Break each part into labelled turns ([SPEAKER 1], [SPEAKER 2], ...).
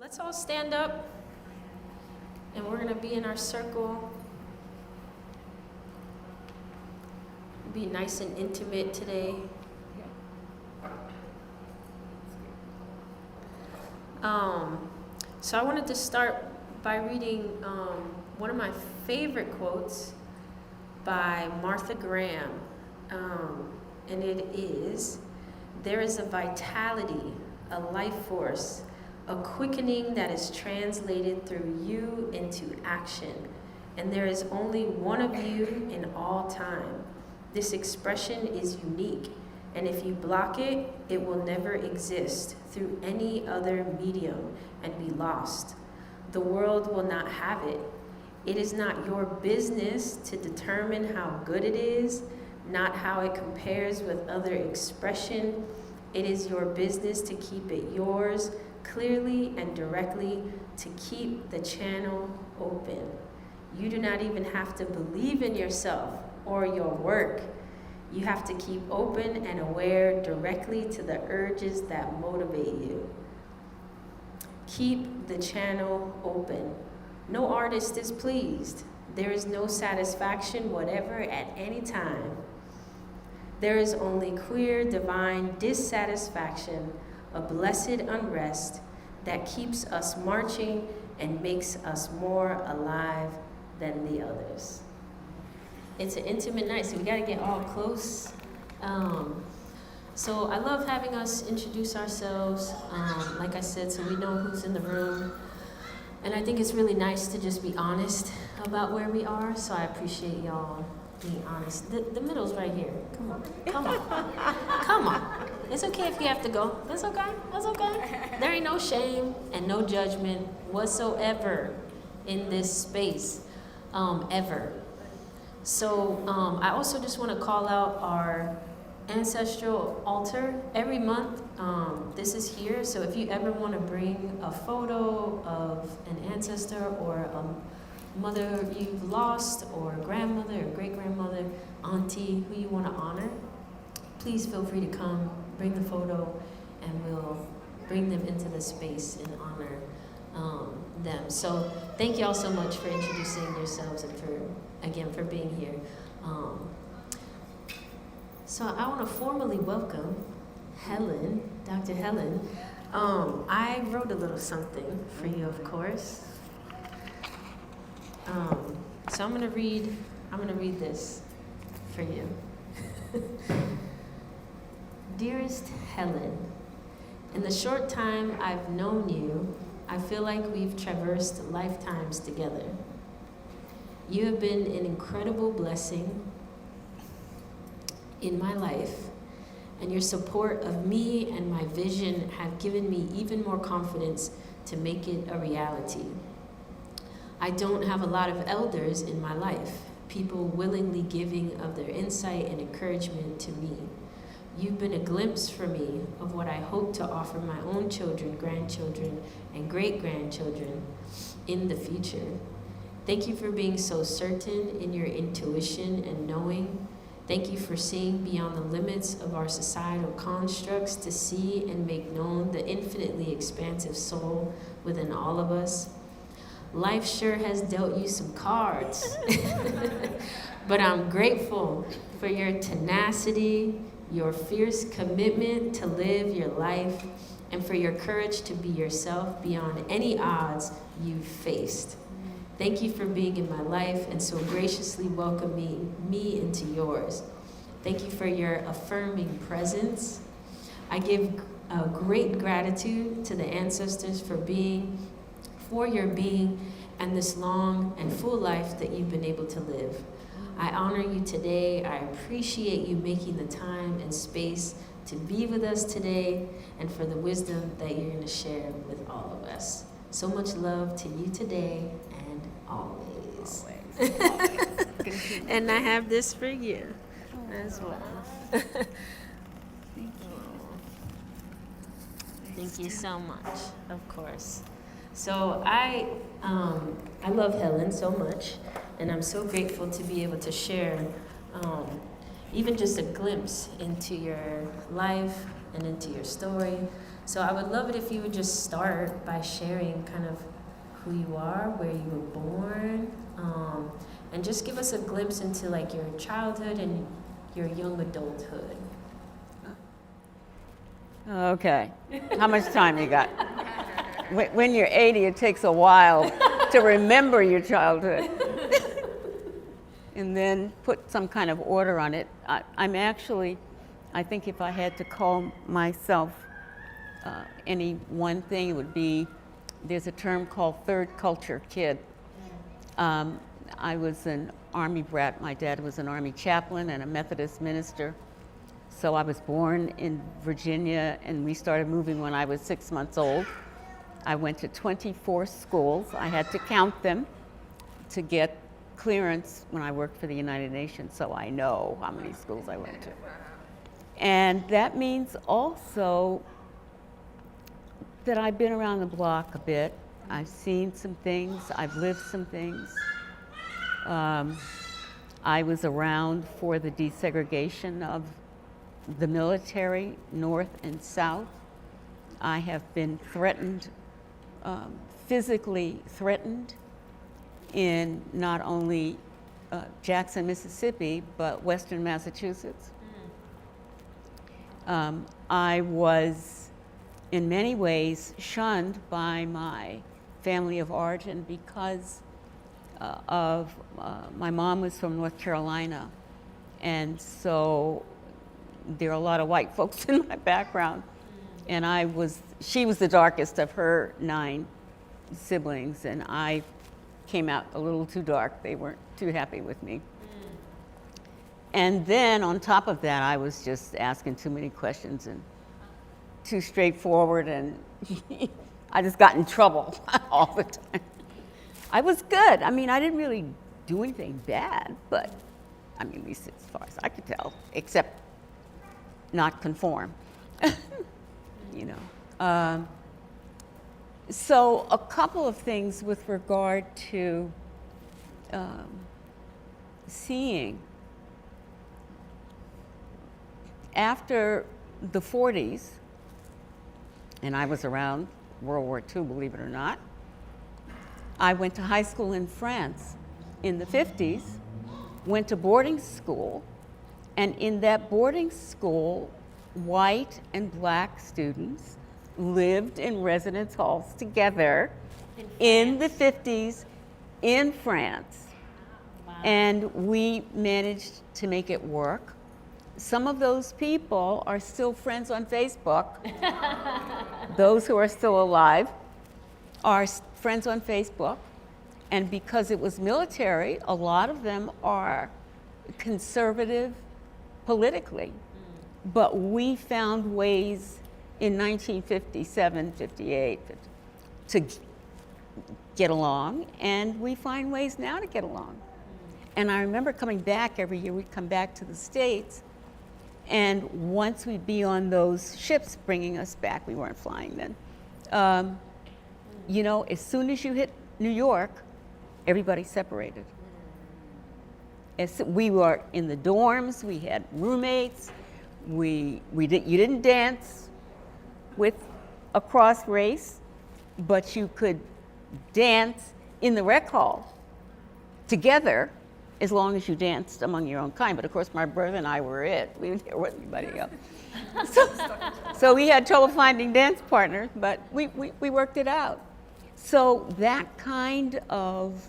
[SPEAKER 1] Let's all stand up, and we're going to be in our circle. Be nice and intimate today. So I wanted to start by reading one of my favorite quotes by Martha Graham, and it is, "There is a vitality, a life force, a quickening that is translated through you into action, and there is only one of you in all time. This expression is unique, and if you block it, it will never exist through any other medium and be lost. The world will not have it. It is not your business to determine how good it is, not how it compares with other expression. It is your business to keep it yours, clearly and directly, to keep the channel open. You do not even have to believe in yourself or your work. You have to keep open and aware directly to the urges that motivate you. Keep the channel open. No artist is pleased. There is no satisfaction whatever at any time. There is only queer, divine dissatisfaction, a blessed unrest that keeps us marching and makes us more alive than the others." It's an intimate night, so we got to get all close. So I love having us introduce ourselves, like I said, so we know who's in the room. And I think it's really nice to just be honest about where we are, so I appreciate y'all being honest. The middle's right here. Come on, come on, come on. It's okay if you have to go. It's okay, that's okay. There ain't no shame and no judgment whatsoever in this space, ever. So I also just want to call out our ancestral altar. Every month, this is here, so if you ever want to bring a photo of an ancestor or a mother you've lost, or grandmother or great-grandmother, auntie, who you want to honor, please feel free to come, bring the photo, and we'll bring them into the space and honor them. So thank you all so much for introducing yourselves and for being here. So I want to formally welcome Helen, Dr. Helen. I wrote a little something for you, of course. So I'm gonna read this for you. Dearest Helen, in the short time I've known you, I feel like we've traversed lifetimes together. You have been an incredible blessing in my life, and your support of me and my vision have given me even more confidence to make it a reality. I don't have a lot of elders in my life, people willingly giving of their insight and encouragement to me. You've been a glimpse for me of what I hope to offer my own children, grandchildren, and great-grandchildren in the future. Thank you for being so certain in your intuition and knowing. Thank you for seeing beyond the limits of our societal constructs to see and make known the infinitely expansive soul within all of us. Life sure has dealt you some cards, but I'm grateful for your tenacity, your fierce commitment to live your life, and for your courage to be yourself beyond any odds you've faced. Thank you for being in my life and so graciously welcoming me into yours. Thank you for your affirming presence. I give great gratitude to the ancestors for your being and this long and full life that you've been able to live. I honor you today. I appreciate you making the time and space to be with us today and for the wisdom that you're going to share with all of us. So much love to you today and always. And I have this for you as well. Thank you so much, of course. So I love Helen so much, and I'm so grateful to be able to share even just a glimpse into your life and into your story. So I would love it if you would just start by sharing kind of who you are, where you were born, and just give us a glimpse into like your childhood and your young adulthood.
[SPEAKER 2] Okay. How much time you got? When you're 80, it takes a while to remember your childhood. And then put some kind of order on it. I think if I had to call myself any one thing, it would be, there's a term called third culture kid. I was an Army brat. My dad was an Army chaplain and a Methodist minister. So I was born in Virginia, and we started moving when I was 6 months old. I went to 24 schools. I had to count them to get clearance when I worked for the United Nations, so I know how many schools I went to. And that means also that I've been around the block a bit. I've seen some things, I've lived some things. I was around for the desegregation of the military, North and South. I have been threatened, physically threatened, in not only Jackson, Mississippi, but Western Massachusetts. I was, in many ways, shunned by my family of origin because my mom was from North Carolina, and so there are a lot of white folks in my background, and she was the darkest of her 9 siblings, and I came out a little too dark. They weren't too happy with me. And then on top of that, I was just asking too many questions and too straightforward, and I just got in trouble all the time. I was good. I mean, I didn't really do anything bad, but I mean, at least as far as I could tell, except not conform. You know. So a couple of things with regard to seeing. After the 40s, and I was around World War II, believe it or not, I went to high school in France in the 50s, went to boarding school, and in that boarding school, white and black students lived in residence halls together in the 50s in France. Wow. And we managed to make it work. Some of those people are still friends on Facebook. Those who are still alive are friends on Facebook. And because it was military, a lot of them are conservative politically. But we found ways in 1957, 58 to get along, and we find ways now to get along. And I remember coming back every year, we'd come back to the States, and once we'd be on those ships bringing us back, we weren't flying then, you know, as soon as you hit New York, everybody separated. We were in the dorms, we had roommates, you didn't dance with across race, but you could dance in the rec hall together as long as you danced among your own kind. But of course, my brother and I were it. We didn't care what anybody else. So we had trouble finding dance partners, but we worked it out. So that kind of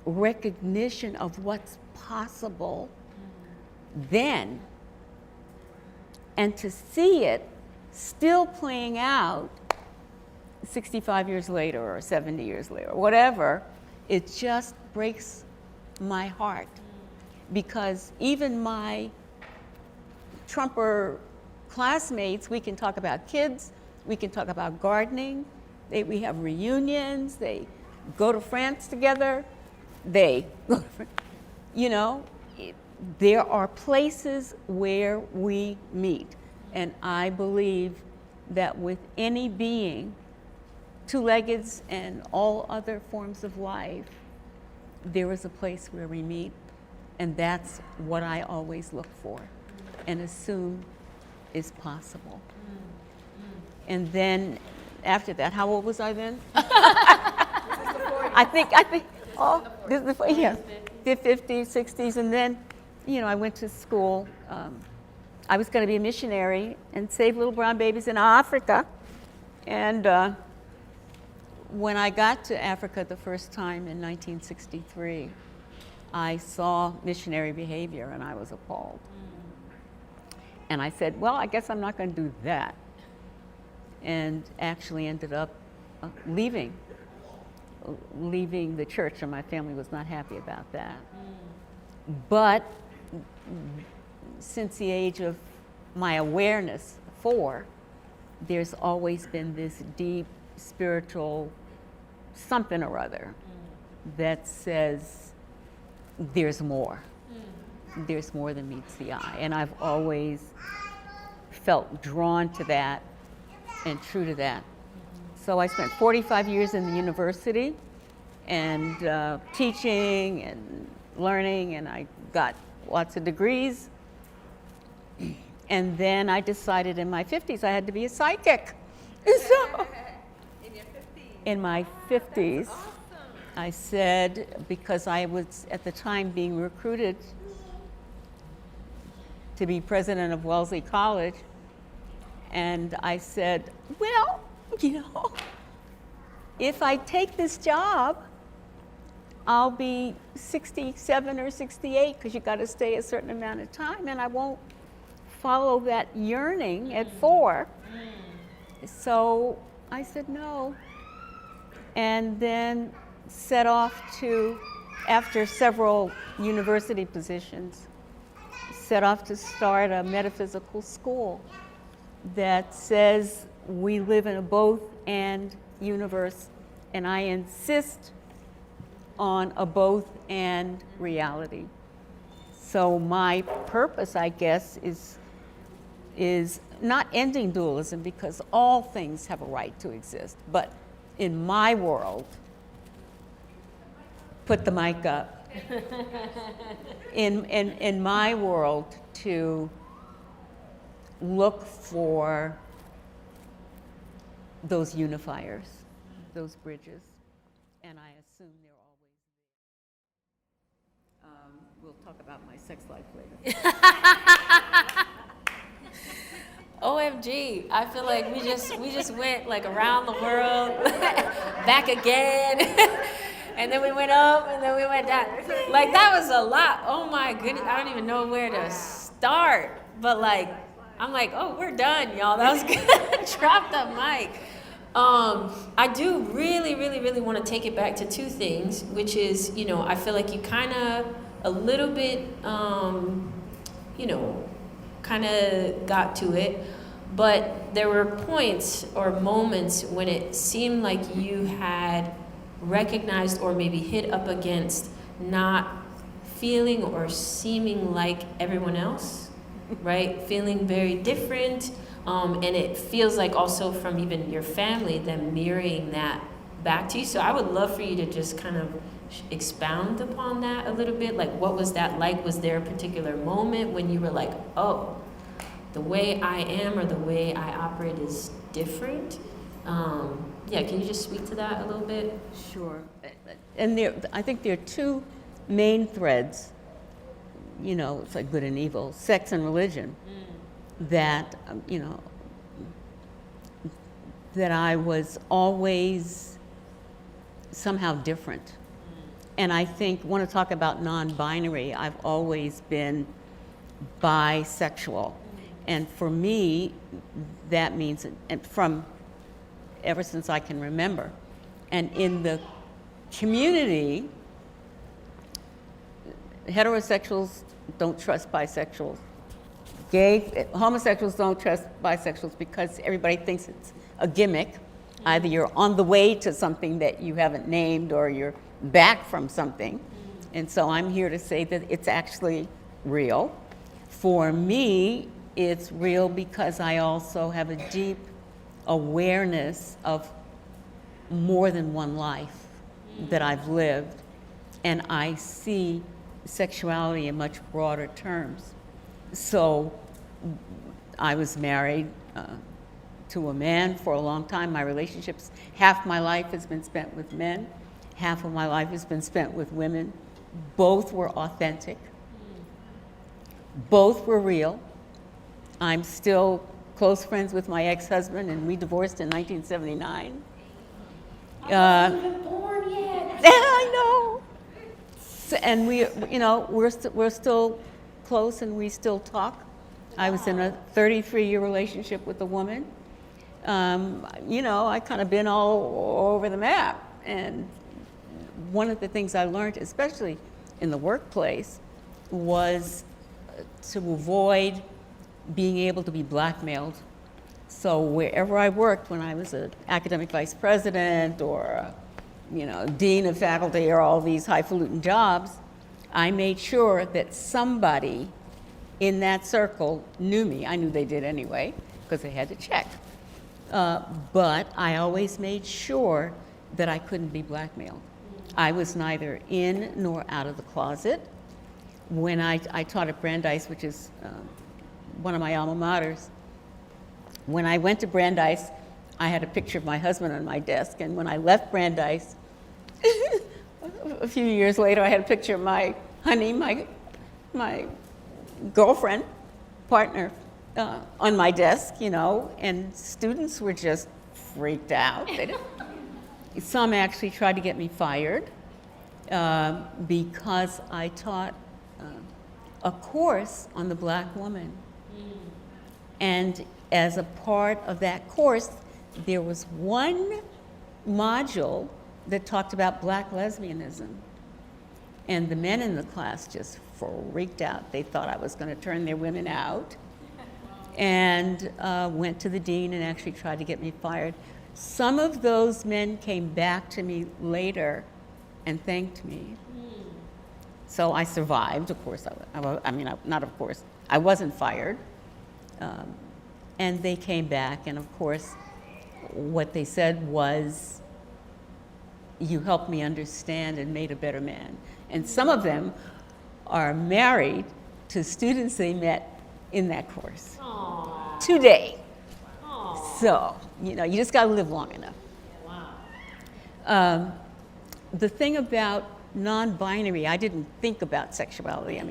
[SPEAKER 2] recognition of what's possible then, and to see it still playing out 65 years later or 70 years later, or whatever, it just breaks my heart. Because even my Trumper classmates, we can talk about kids, we can talk about gardening, we have reunions, they go to France together, you know, there are places where we meet. And I believe that with any being, two-leggeds and all other forms of life, there is a place where we meet. And that's what I always look for and assume is possible. And then after that, how old was I then? I think, oh, this is the, yeah, the 50s, 60s, and then, I went to school. I was going to be a missionary and save little brown babies in Africa. And when I got to Africa the first time in 1963, I saw missionary behavior and I was appalled. And I said, well, I guess I'm not going to do that. And actually ended up leaving the church, and my family was not happy about that. But since the age of my awareness, 4, there's always been this deep spiritual something or other that says there's more. There's more than meets the eye. And I've always felt drawn to that and true to that. So I spent 45 years in the university and teaching and learning, and I got lots of degrees. And then I decided in my 50s I had to be a psychic. So,
[SPEAKER 3] In your 50s?
[SPEAKER 2] in my 50s,
[SPEAKER 3] Awesome.
[SPEAKER 2] I said, because I was at the time being recruited to be president of Wellesley College, and I said, well, if I take this job, I'll be 67 or 68 because you got to stay a certain amount of time, and I won't follow that yearning at 4. So I said no, and then set off to, after several university positions, set off to start a metaphysical school that says we live in a both and universe, and I insist on a both and reality. So my purpose, I guess, is not ending dualism, because all things have a right to exist, but in my world, put the mic up, in my world, to look for those unifiers, those bridges, and I assume they're always there. We'll talk about my sex life later.
[SPEAKER 1] OMG, I feel like we just went like around the world, back again, and then we went up, and then we went down. Like, that was a lot. Oh my goodness, I don't even know where to start. But like, I'm like, oh, we're done, y'all. That was good. Drop the mic. I do really, really, really want to take it back to 2 things, which is, I feel like you kind of a little bit, kind of got to it, but there were points or moments when it seemed like you had recognized or maybe hit up against not feeling or seeming like everyone else, right? Feeling very different, and it feels like also from even your family, them mirroring that back to you. So I would love for you to just kind of expound upon that a little bit. Like, what was that like? Was there a particular moment when you were like, oh, the way I am or the way I operate is different? Can you just speak to that a little bit?
[SPEAKER 2] Sure. And I think there are 2 main threads, it's like good and evil, sex and religion, that, that I was always somehow different. And I think, want to talk about non-binary, I've always been bisexual. And for me, that means, and from ever since I can remember. And in the community, heterosexuals don't trust bisexuals. Homosexuals don't trust bisexuals because everybody thinks it's a gimmick. Either you're on the way to something that you haven't named, or you're back from something. And so I'm here to say that it's actually real. For me, it's real because I also have a deep awareness of more than one life that I've lived, and I see sexuality in much broader terms. So I was married to a man for a long time. My relationships, half my life has been spent with men, half of my life has been spent with women. Both were authentic. Both were real. I'm still close friends with my ex-husband, and we divorced in 1979.
[SPEAKER 1] I wasn't even born yet.
[SPEAKER 2] I know. And we're still close, and we still talk. I was in a 33-year relationship with a woman. I kind of been all over the map. And one of the things I learned, especially in the workplace, was to avoid being able to be blackmailed. So wherever I worked, when I was an academic vice president or dean of faculty or all these highfalutin jobs, I made sure that somebody in that circle knew me. I knew they did anyway, because they had to check. But I always made sure that I couldn't be blackmailed. I was neither in nor out of the closet. When I taught at Brandeis, which is one of my alma maters, when I went to Brandeis, I had a picture of my husband on my desk, and when I left Brandeis, a few years later, I had a picture of my honey, my girlfriend, partner, on my desk, and students were just freaked out. Some actually tried to get me fired because I taught a course on the black woman. And as a part of that course, there was one module that talked about black lesbianism. And the men in the class just freaked out. They thought I was going to turn their women out, and went to the dean and actually tried to get me fired. Some of those men came back to me later and thanked me. So I survived, of course. I wasn't fired. And they came back, and of course, what they said was, you helped me understand and made a better man. And some of them are married to students they met in that course.
[SPEAKER 1] Aww.
[SPEAKER 2] Today.
[SPEAKER 1] Aww.
[SPEAKER 2] So, you just got to live long enough.
[SPEAKER 1] Wow.
[SPEAKER 2] The thing about non-binary, I didn't think about sexuality.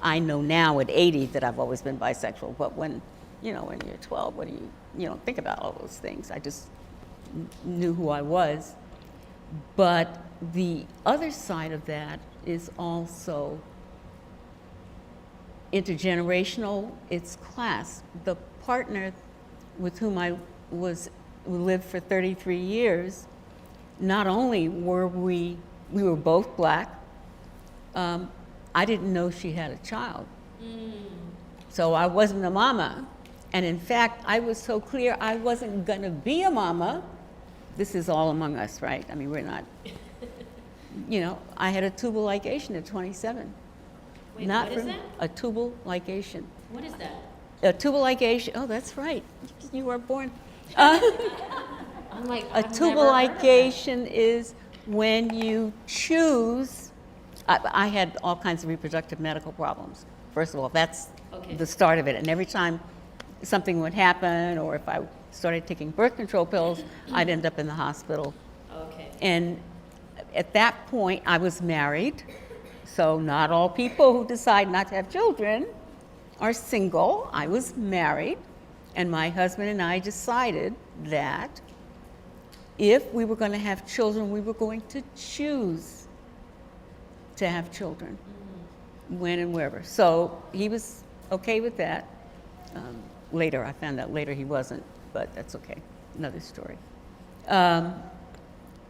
[SPEAKER 2] I know now at 80 that I've always been bisexual, but when you're 12, you don't think about all those things. I just knew who I was. But the other side of that is also intergenerational, it's class. The partner with whom I lived for 33 years, not only were we were both black, I didn't know she had a child. So I wasn't a mama. And in fact, I was so clear I wasn't gonna be a mama. This is all among us, right? We're not, I had a tubal ligation at 27.
[SPEAKER 1] Wait,
[SPEAKER 2] Not
[SPEAKER 1] what is
[SPEAKER 2] from
[SPEAKER 1] that?
[SPEAKER 2] a tubal ligation.
[SPEAKER 1] What is that?
[SPEAKER 2] A tubal ligation, oh, that's right. You were born.
[SPEAKER 1] I'm like,
[SPEAKER 2] A
[SPEAKER 1] I've
[SPEAKER 2] tubal
[SPEAKER 1] never heard of that.
[SPEAKER 2] ligation is when you choose, I had all kinds of reproductive medical problems. First of all, that's
[SPEAKER 1] Okay.
[SPEAKER 2] the start of it. And every time something would happen, or if I started taking birth control pills, I'd end up in the hospital.
[SPEAKER 1] Okay.
[SPEAKER 2] And at that point, I was married. So not all people who decide not to have children are single. I was married, and my husband and I decided that if we were going to have children, we were going to choose to have children, when and wherever. So he was okay with that. Later, I found out later he wasn't, but that's okay, another story.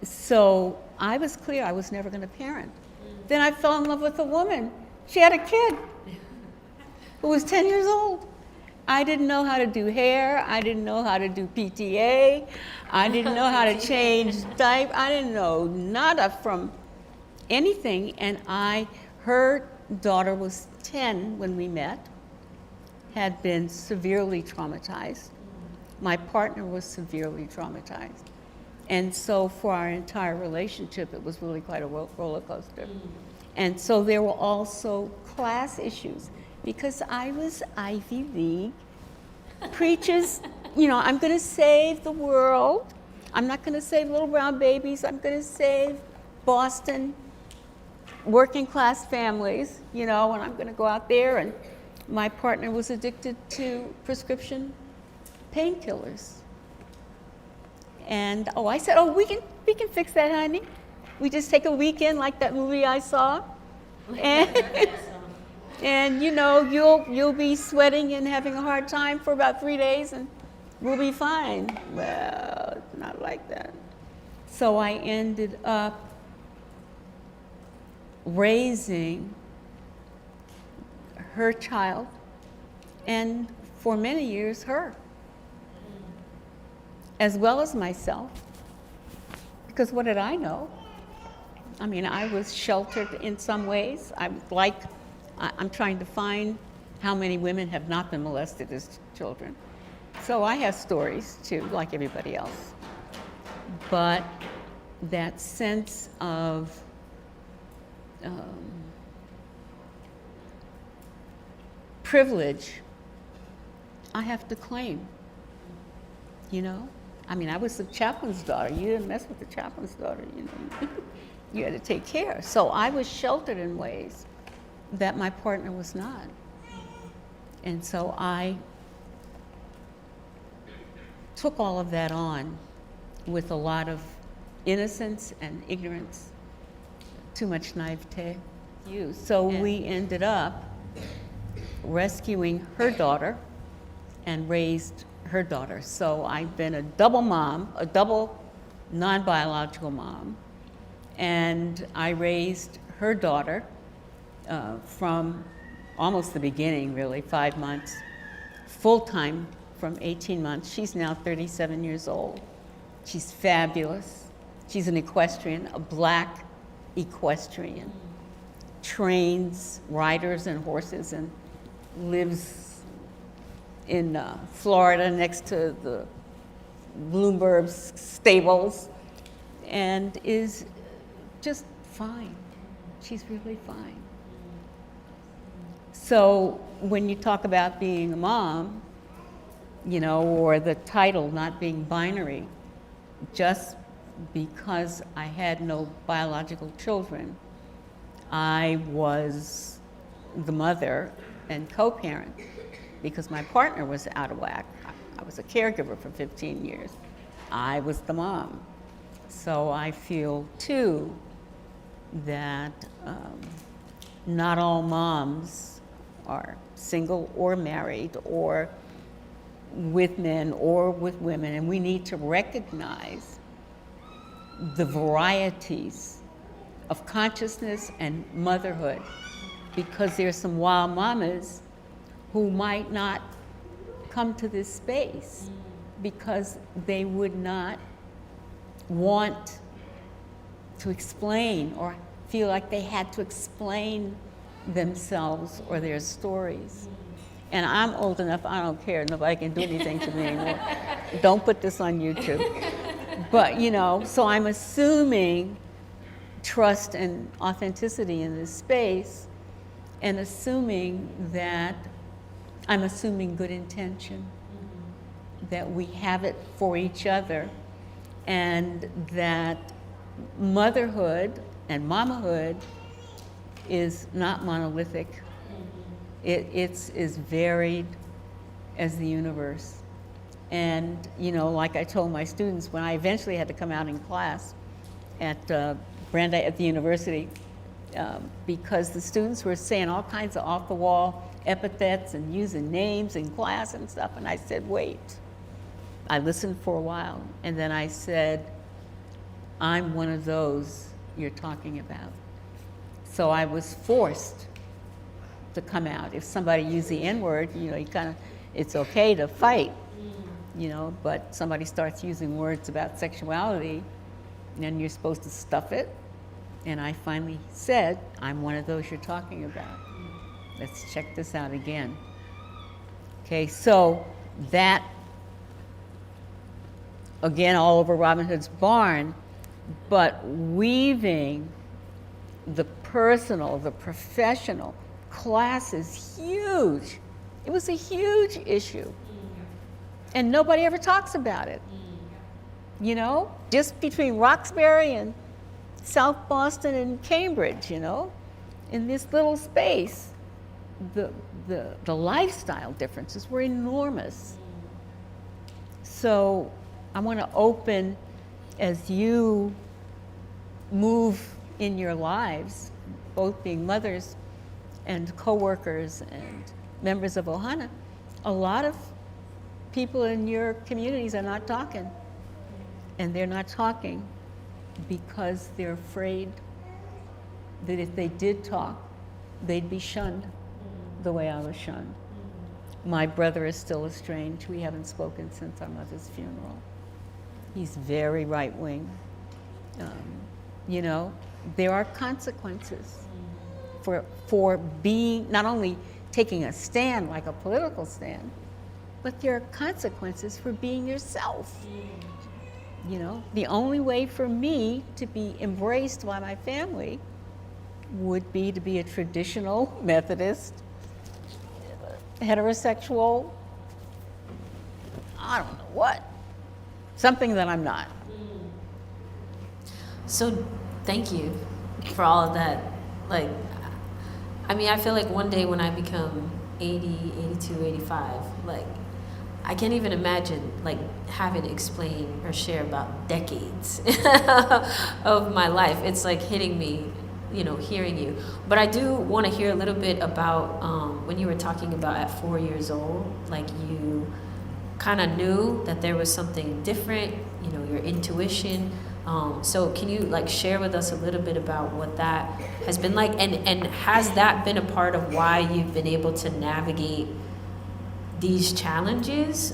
[SPEAKER 2] So I was clear I was never going to parent. Then I fell in love with a woman. She had a kid who was 10 years old. I didn't know how to do hair. I didn't know how to do PTA. I didn't know how to change diaper. I didn't know nada from anything. And her daughter was 10 when we met, had been severely traumatized. My partner was severely traumatized. And so for our entire relationship, it was really quite a roller coaster. And so there were also class issues, because I was Ivy League, preacher's I'm going to save the world. I'm not going to save little brown babies. I'm going to save Boston working class families, and I'm going to go out there. And my partner was addicted to prescription painkillers. And I said, we can fix that, honey. We just take a weekend like that movie I saw. And you'll be sweating and having a hard time for about 3 days and we'll be fine. Well, it's not like that. So I ended up raising her child and for many years her, as well as myself. Because what did I know? I was sheltered in some ways. I'm trying to find how many women have not been molested as children. So I have stories too, like everybody else. But that sense of privilege, I have to claim, I was the chaplain's daughter. You didn't mess with the chaplain's daughter, You had to take care. So I was sheltered in ways that my partner was not. And so I took all of that on with a lot of innocence and ignorance, too much naivete. So we ended up rescuing her daughter and raised her daughter. So I've been a double mom, a double non-biological mom, and I raised her daughter from almost the beginning, really, 5 months, full-time from 18 months. She's now 37 years old. She's fabulous. She's an equestrian, a black equestrian, trains riders and horses and lives in Florida next to the Bloomberg stables and is just fine. She's really fine. So when you talk about being a mom, or the title not being binary, just because I had no biological children, I was the mother and co-parent because my partner was out of whack. I was a caregiver for 15 years. I was the mom. So I feel too that not all moms are single or married or with men or with women, and we need to recognize the varieties of consciousness and motherhood, because there's some wild mamas who might not come to this space because they would not want to explain or feel like they had to explain themselves or their stories. And I'm old enough, I don't care, nobody can do anything to me anymore. Don't put this on YouTube. But, so I'm assuming trust and authenticity in this space, and assuming that I'm assuming good intention, that we have it for each other, and that motherhood and mamahood is not monolithic. It's as varied as the universe. And, like I told my students when I eventually had to come out in class at Brandeis at the university, because the students were saying all kinds of off-the-wall epithets and using names in class and stuff, and I said, wait. I listened for a while, and then I said, I'm one of those you're talking about. So I was forced to come out. If somebody used the N-word, it's okay to fight, but somebody starts using words about sexuality, and you're supposed to stuff it. And I finally said, I'm one of those you're talking about. Let's check this out again. Okay, so that, again, all over Robin Hood's barn, but weaving the personal, the professional, class is huge. It was a huge issue. and nobody ever talks about it. You know, just between Roxbury and South Boston and Cambridge, you know, in this little space, the lifestyle differences were enormous. So I want to open, as you move in your lives, both being mothers and co-workers and members of Ohana, a lot of people in your communities are not talking. And they're not talking because they're afraid that if they did talk, they'd be shunned the way I was shunned. My brother is still estranged. We haven't spoken since our mother's funeral. He's very right-wing. You know, there are consequences for being, not only taking a stand, like a political stand, but there are consequences for being yourself. You know, the only way for me to be embraced by my family would be to be a traditional Methodist, heterosexual, I don't know what, something that I'm not.
[SPEAKER 1] So thank you for all of that. Like, I mean, I feel like one day when I become 80, 82, 85, like, I can't even imagine like having to explain or share about decades of my life. It's like hitting me, you know, hearing you. But I do want to hear a little bit about when you were talking about at 4 years old, like you kind of knew that there was something different, you know, your intuition. So can you like share with us a little bit about what that has been like, and has that been a part of why you've been able to navigate these challenges,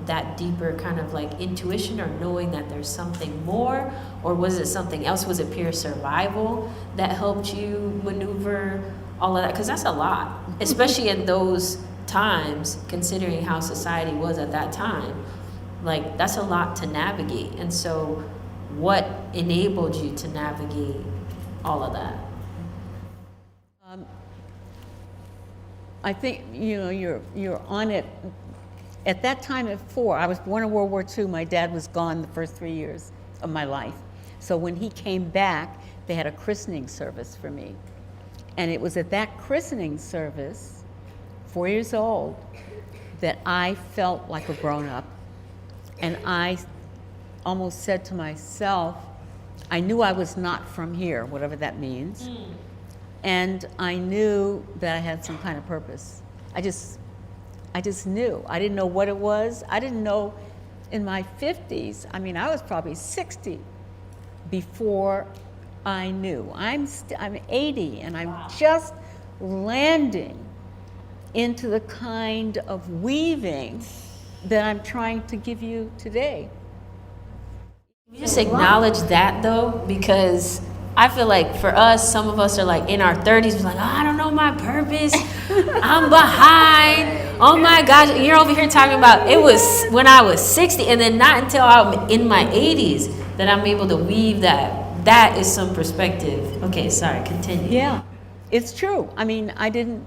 [SPEAKER 1] that deeper kind of like intuition or knowing that there's something more, or was it something else? Was it pure survival that helped you maneuver all of that? Because that's a lot, especially in those times, considering how society was at that time. Like, that's a lot to navigate. And so what enabled you to navigate all of that?
[SPEAKER 2] I think, you know, you're on it. At that time at 4, I was born in World War II. My dad was gone the first 3 years of my life. So when he came back, they had a christening service for me. And it was at that christening service, 4 years old, that I felt like a grown-up. And I almost said to myself, I knew I was not from here, whatever that means. And I knew that I had some kind of purpose. I just knew. I didn't know what it was. I didn't know in my 50s, I mean, I was probably 60 before I knew. I'm 80, and I'm just landing into the kind of weaving that I'm trying to give you today.
[SPEAKER 1] You just acknowledge that though, because I feel like for us, some of us are like in our 30s, we're like, oh, I don't know my purpose. I'm behind. Oh my gosh. You're over here talking about it was when I was 60, and then not until I'm in my 80s that I'm able to weave that. That is some perspective. Okay, sorry, continue.
[SPEAKER 2] Yeah, it's true. I mean, I didn't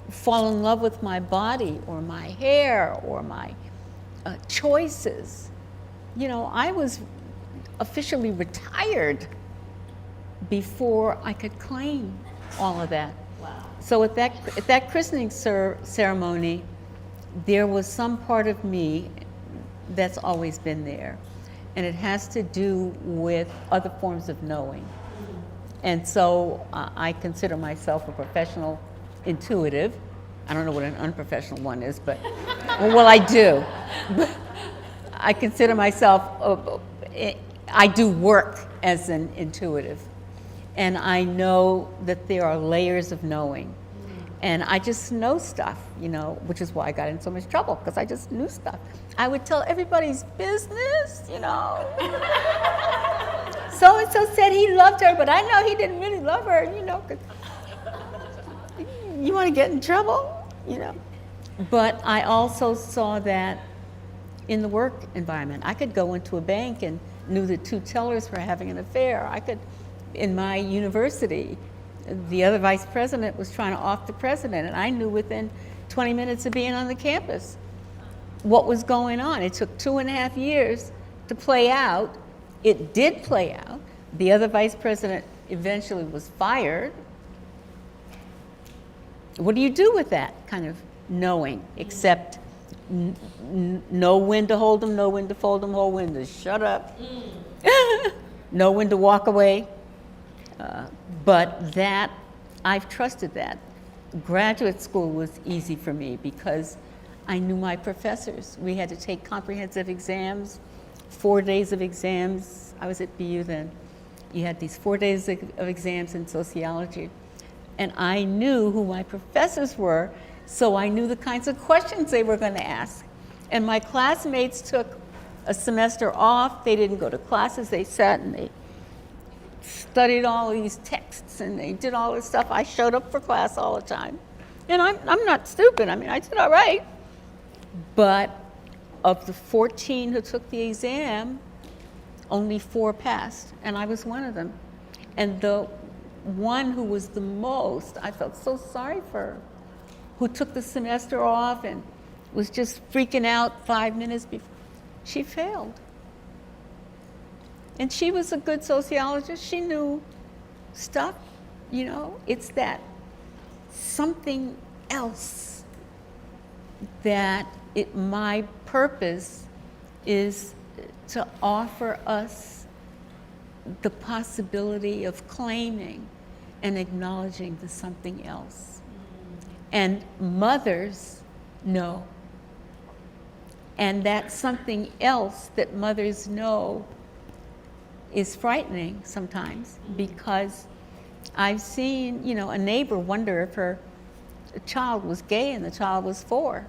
[SPEAKER 2] fall in love with my body or my hair or my choices. You know, I was officially retired before I could claim all of that.
[SPEAKER 1] Wow.
[SPEAKER 2] So at that christening ceremony, there was some part of me that's always been there. And it has to do with other forms of knowing. And so I consider myself a professional intuitive. I don't know what an unprofessional one is, but, well, I do. But I consider myself, I do work as an intuitive. And I know that there are layers of knowing. And I just know stuff, you know, which is why I got in so much trouble, because I just knew stuff. I would tell everybody's business, you know. So-and-so said he loved her, but I know he didn't really love her, you know, 'cause you want to get in trouble, you know. But I also saw that in the work environment. I could go into a bank and knew that 2 tellers were having an affair. I could, in my university, the other vice president was trying to off the president, and I knew within 20 minutes of being on the campus. what was going on. It took 2.5 years to play out. It did play out. The other vice president eventually was fired. What do you do with that kind of knowing, except know when to hold them, know when to fold them, know when to shut up, know when to walk away. But that, I've trusted that. Graduate school was easy for me because I knew my professors. We had to take comprehensive exams, 4 days of exams. I was at BU then. You had these 4 days of exams in sociology. And I knew who my professors were, so I knew the kinds of questions they were going to ask. And my classmates took a semester off. They didn't go to classes. They sat and they studied all these texts and they did all this stuff. I showed up for class all the time. And I'm not stupid. I mean, I did all right. But of the 14 who took the exam, only 4 passed, and I was one of them. And the one who was the most, I felt so sorry for her, who took the semester off and was just freaking out 5 minutes before, she failed. And she was a good sociologist. She knew stuff, you know. It's that something else that my purpose is to offer us the possibility of claiming and acknowledging the something else. And mothers know. And that something else that mothers know is frightening sometimes, because I've seen, you know, a neighbor wonder if her child was gay and the child was 4.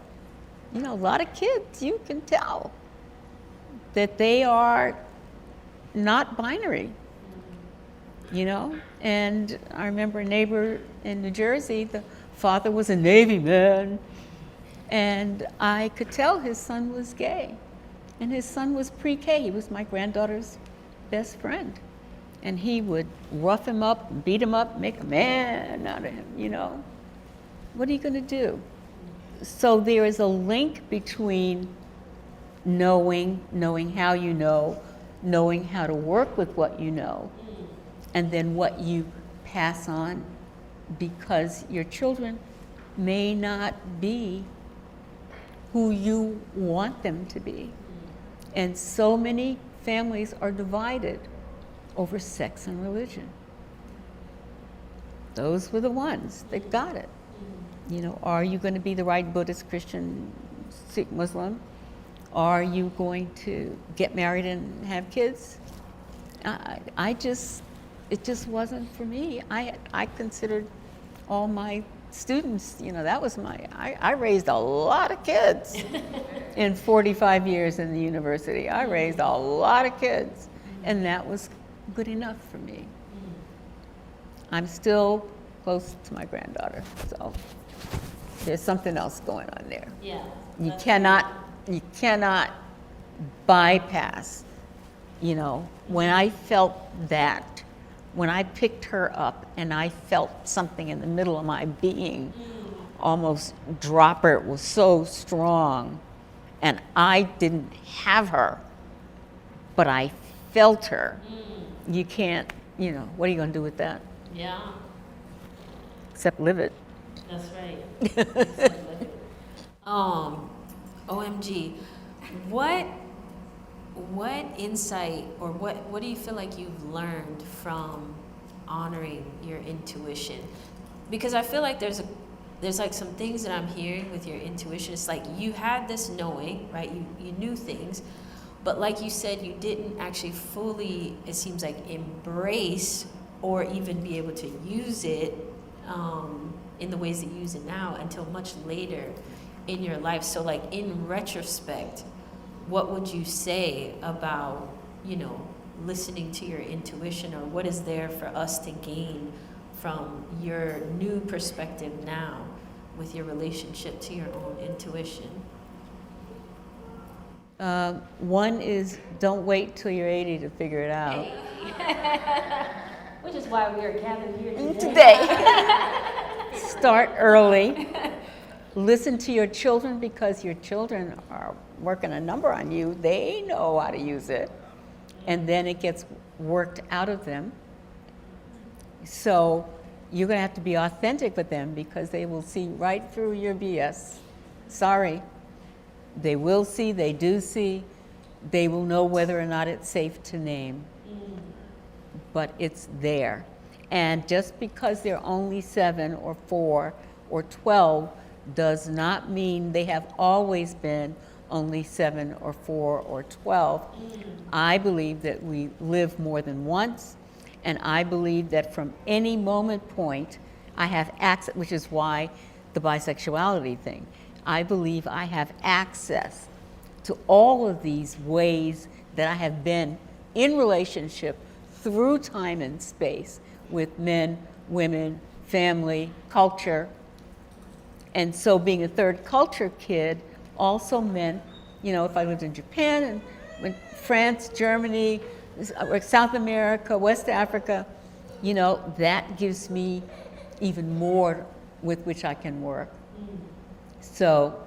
[SPEAKER 2] You know, a lot of kids, you can tell that they are not binary, you know. And I remember a neighbor in New Jersey, the father was a Navy man, and I could tell his son was gay. And his son was pre-K. He was my granddaughter's best friend. And he would rough him up, beat him up, make a man out of him, you know. What are you going to do? So there is a link between knowing how you know, knowing how to work with what you know, and then what you pass on, because your children may not be who you want them to be. And so many families are divided over sex and religion. Those were the ones that got it. You know, are you going to be the right Buddhist, Christian, Sikh, Muslim? Are you going to get married and have kids? It just wasn't for me. I considered all my students, you know, that was I raised a lot of kids in 45 years in the university. I raised a lot of kids, and that was good enough for me. I'm still close to my granddaughter, so there's something else going on there.
[SPEAKER 1] Yeah.
[SPEAKER 2] You cannot bypass, you know, when I felt that, when I picked her up and I felt something in the middle of my being almost drop her, it was so strong, and I didn't have her, but I felt her. You can't, you know, what are you going to do with that?
[SPEAKER 1] Yeah.
[SPEAKER 2] Except live it.
[SPEAKER 1] That's right. OMG, what insight, or what do you feel like you've learned from honoring your intuition? Because I feel like there's like some things that I'm hearing with your intuition. It's like you had this knowing, right? You knew things, but like you said, you didn't actually fully, it seems like, embrace or even be able to use it in the ways that you use it now until much later in your life. So like in retrospect, what would you say about, you know, listening to your intuition, or what is there for us to gain from your new perspective now with your relationship to your own intuition?
[SPEAKER 2] One is, don't wait till you're 80 to figure it out.
[SPEAKER 1] Which is why we are gathered here
[SPEAKER 2] Today. Start early. listen to your children, because your children are working a number on you. They know how to use it. And then it gets worked out of them. So you're going to have to be authentic with them, because they will see right through your BS. Sorry. They will see, they do see. They will know whether or not it's safe to name. But it's there. And just because they're only 7 or 4 or 12 does not mean they have always been only 7 or 4 or 12. I believe that we live more than once, and I believe that from any moment point, I have access, which is why the bisexuality thing. I believe I have access to all of these ways that I have been in relationship through time and space with men, women, family, culture. And so being a third culture kid also meant, if I lived in Japan and went France, Germany, South America, West Africa, that gives me even more with which I can work. So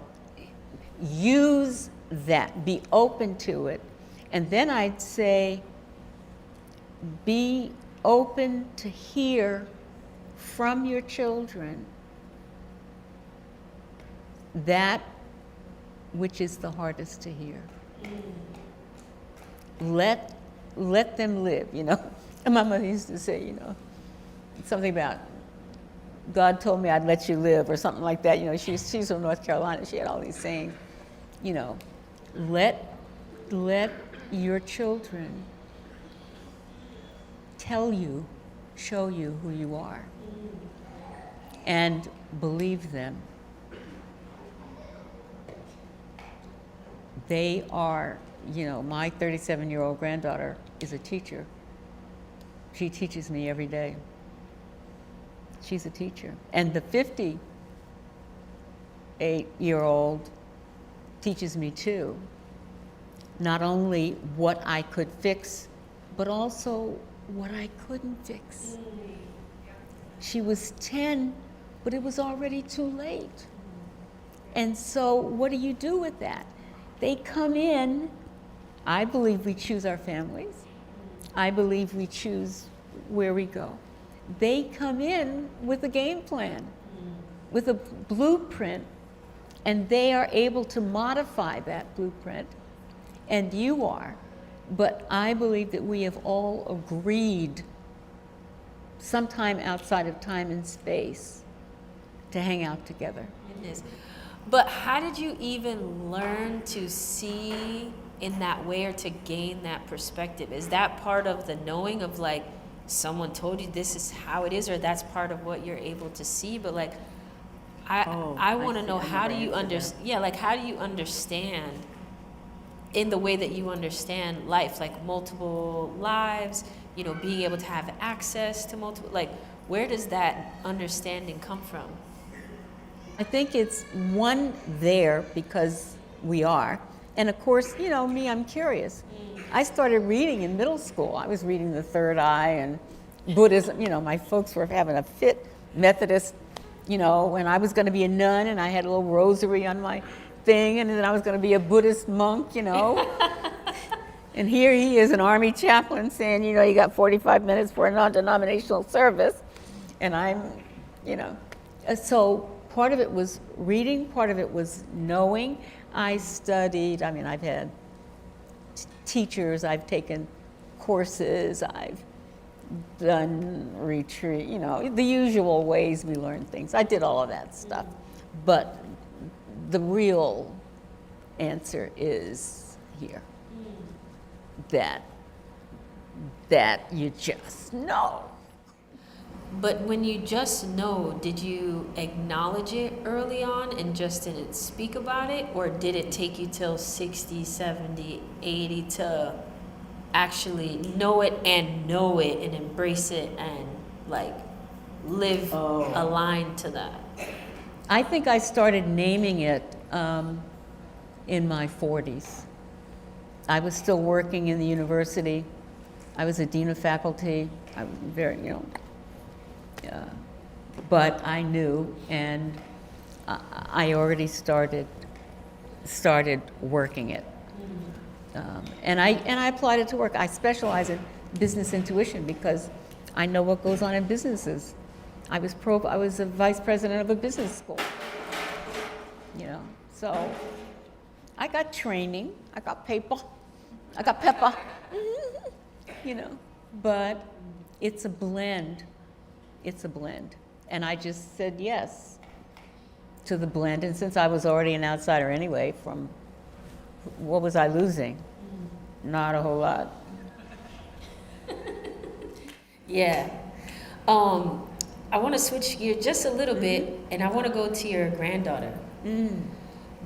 [SPEAKER 2] use that, be open to it. And then I'd say, be open to hear from your children that which is the hardest to hear. Let them live, And my mother used to say, something about God told me I'd let you live, or something like that. She's from North Carolina. She had all these sayings. Let your children tell you, show you who you are, and believe them. They are, my 37-year-old granddaughter is a teacher. She teaches me every day. She's a teacher. And the 58-year-old teaches me too. Not only what I could fix, but also what I couldn't fix. She was 10, but it was already too late. And so what do you do with that? They come in. I believe we choose our families. I believe we choose where we go. They come in with a game plan, with a blueprint, and they are able to modify that blueprint, and you are. But I believe that we have all agreed, sometime outside of time and space, to hang out together.
[SPEAKER 1] It is. But how did you even learn to see in that way, or to gain that perspective? Is that part of the knowing of someone told you this is how it is, or that's part of what you're able to see? But I want to know, how do you understand? Yeah, how do you understand in the way that you understand life, multiple lives, being able to have access to multiple, where does that understanding come from?
[SPEAKER 2] I think it's one there because we are. And of course, me, I'm curious. I started reading in middle school. I was reading The Third Eye and Buddhism. My folks were having a fit, Methodist, when I was going to be a nun, and I had a little rosary on my thing, and then I was going to be a Buddhist monk, And here he is, an army chaplain, saying, you got 45 minutes for a non-denominational service. And I'm, So part of it was reading, part of it was knowing. I studied, I've had teachers, I've taken courses, I've done retreat, the usual ways we learn things. I did all of that stuff. But the real answer is here. That you just know.
[SPEAKER 1] But when you just know, did you acknowledge it early on and just didn't speak about it? Or did it take you till 60, 70, 80 to actually know it and embrace it and live aligned to that?
[SPEAKER 2] I think I started naming it in my 40s. I was still working in the university. I was a dean of faculty. I was very, but I knew, and I already started working it. And I applied it to work. I specialize in business intuition because I know what goes on in businesses. I was a vice president of a business school, so I got training, I got paper, I got pepper, but it's a blend. It's a blend. And I just said yes to the blend. And since I was already an outsider anyway, what was I losing? Not a whole lot.
[SPEAKER 1] Yeah. I want to switch gears just a little bit, and I want to go to your granddaughter.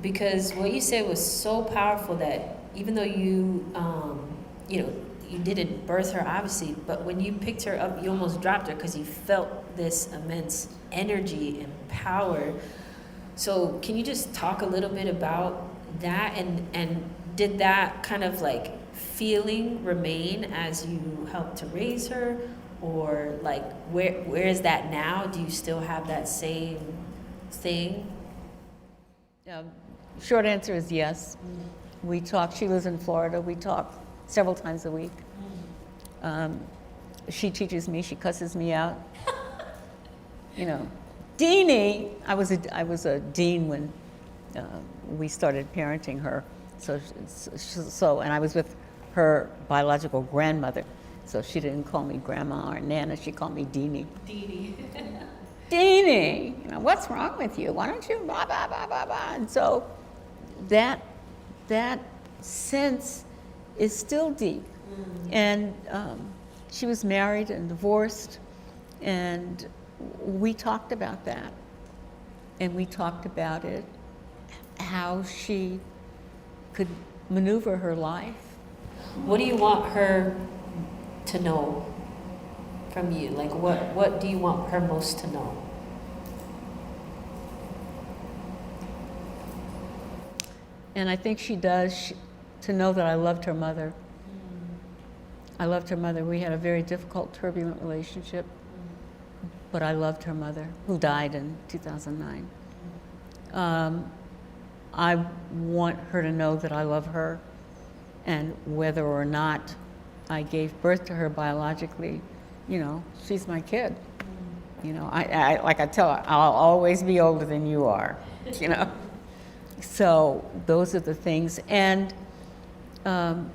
[SPEAKER 1] Because what you said was so powerful that even though you didn't birth her, obviously, but when you picked her up, you almost dropped her because you felt this immense energy and power. So can you just talk a little bit about that, and did that kind of like feeling remain as you helped to raise her, or like where is that now? Do you still have that same thing?
[SPEAKER 2] Short answer is yes. We talk. She lives in Florida. We talk several times a week. She teaches me. She cusses me out. Deanie. I was a dean when we started parenting her. So and I was with her biological grandmother. So she didn't call me grandma or nana. She called me Deanie.
[SPEAKER 1] Deanie.
[SPEAKER 2] Deanie. What's wrong with you? Why don't you blah blah blah blah blah? And so that sense is still deep. And she was married and divorced, and we talked about that. And we talked about it, how she could maneuver her life.
[SPEAKER 1] What do you want her to know from you? Like, what do you want her most to know?
[SPEAKER 2] And I think she does, to know that I loved her mother. I loved her mother. We had a very difficult, turbulent relationship, but I loved her mother, who died in 2009. I want her to know that I love her, and whether or not I gave birth to her biologically, she's my kid. I like I tell her, I'll always be older than you are, So those are the things. And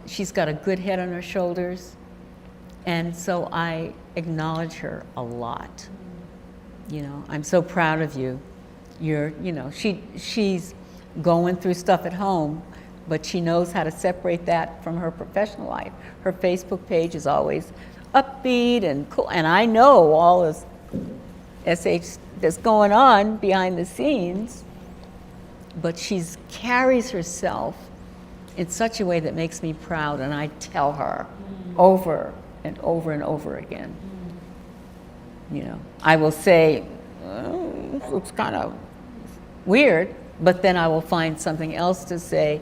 [SPEAKER 2] she's got a good head on her shoulders. And so I acknowledge her a lot. I'm so proud of you. She's going through stuff at home, but she knows how to separate that from her professional life. Her Facebook page is always upbeat and cool. And I know all this SH that's going on behind the scenes, but she carries herself in such a way that makes me proud, and I tell her over and over and over again. I will say, it's kind of weird, but then I will find something else to say,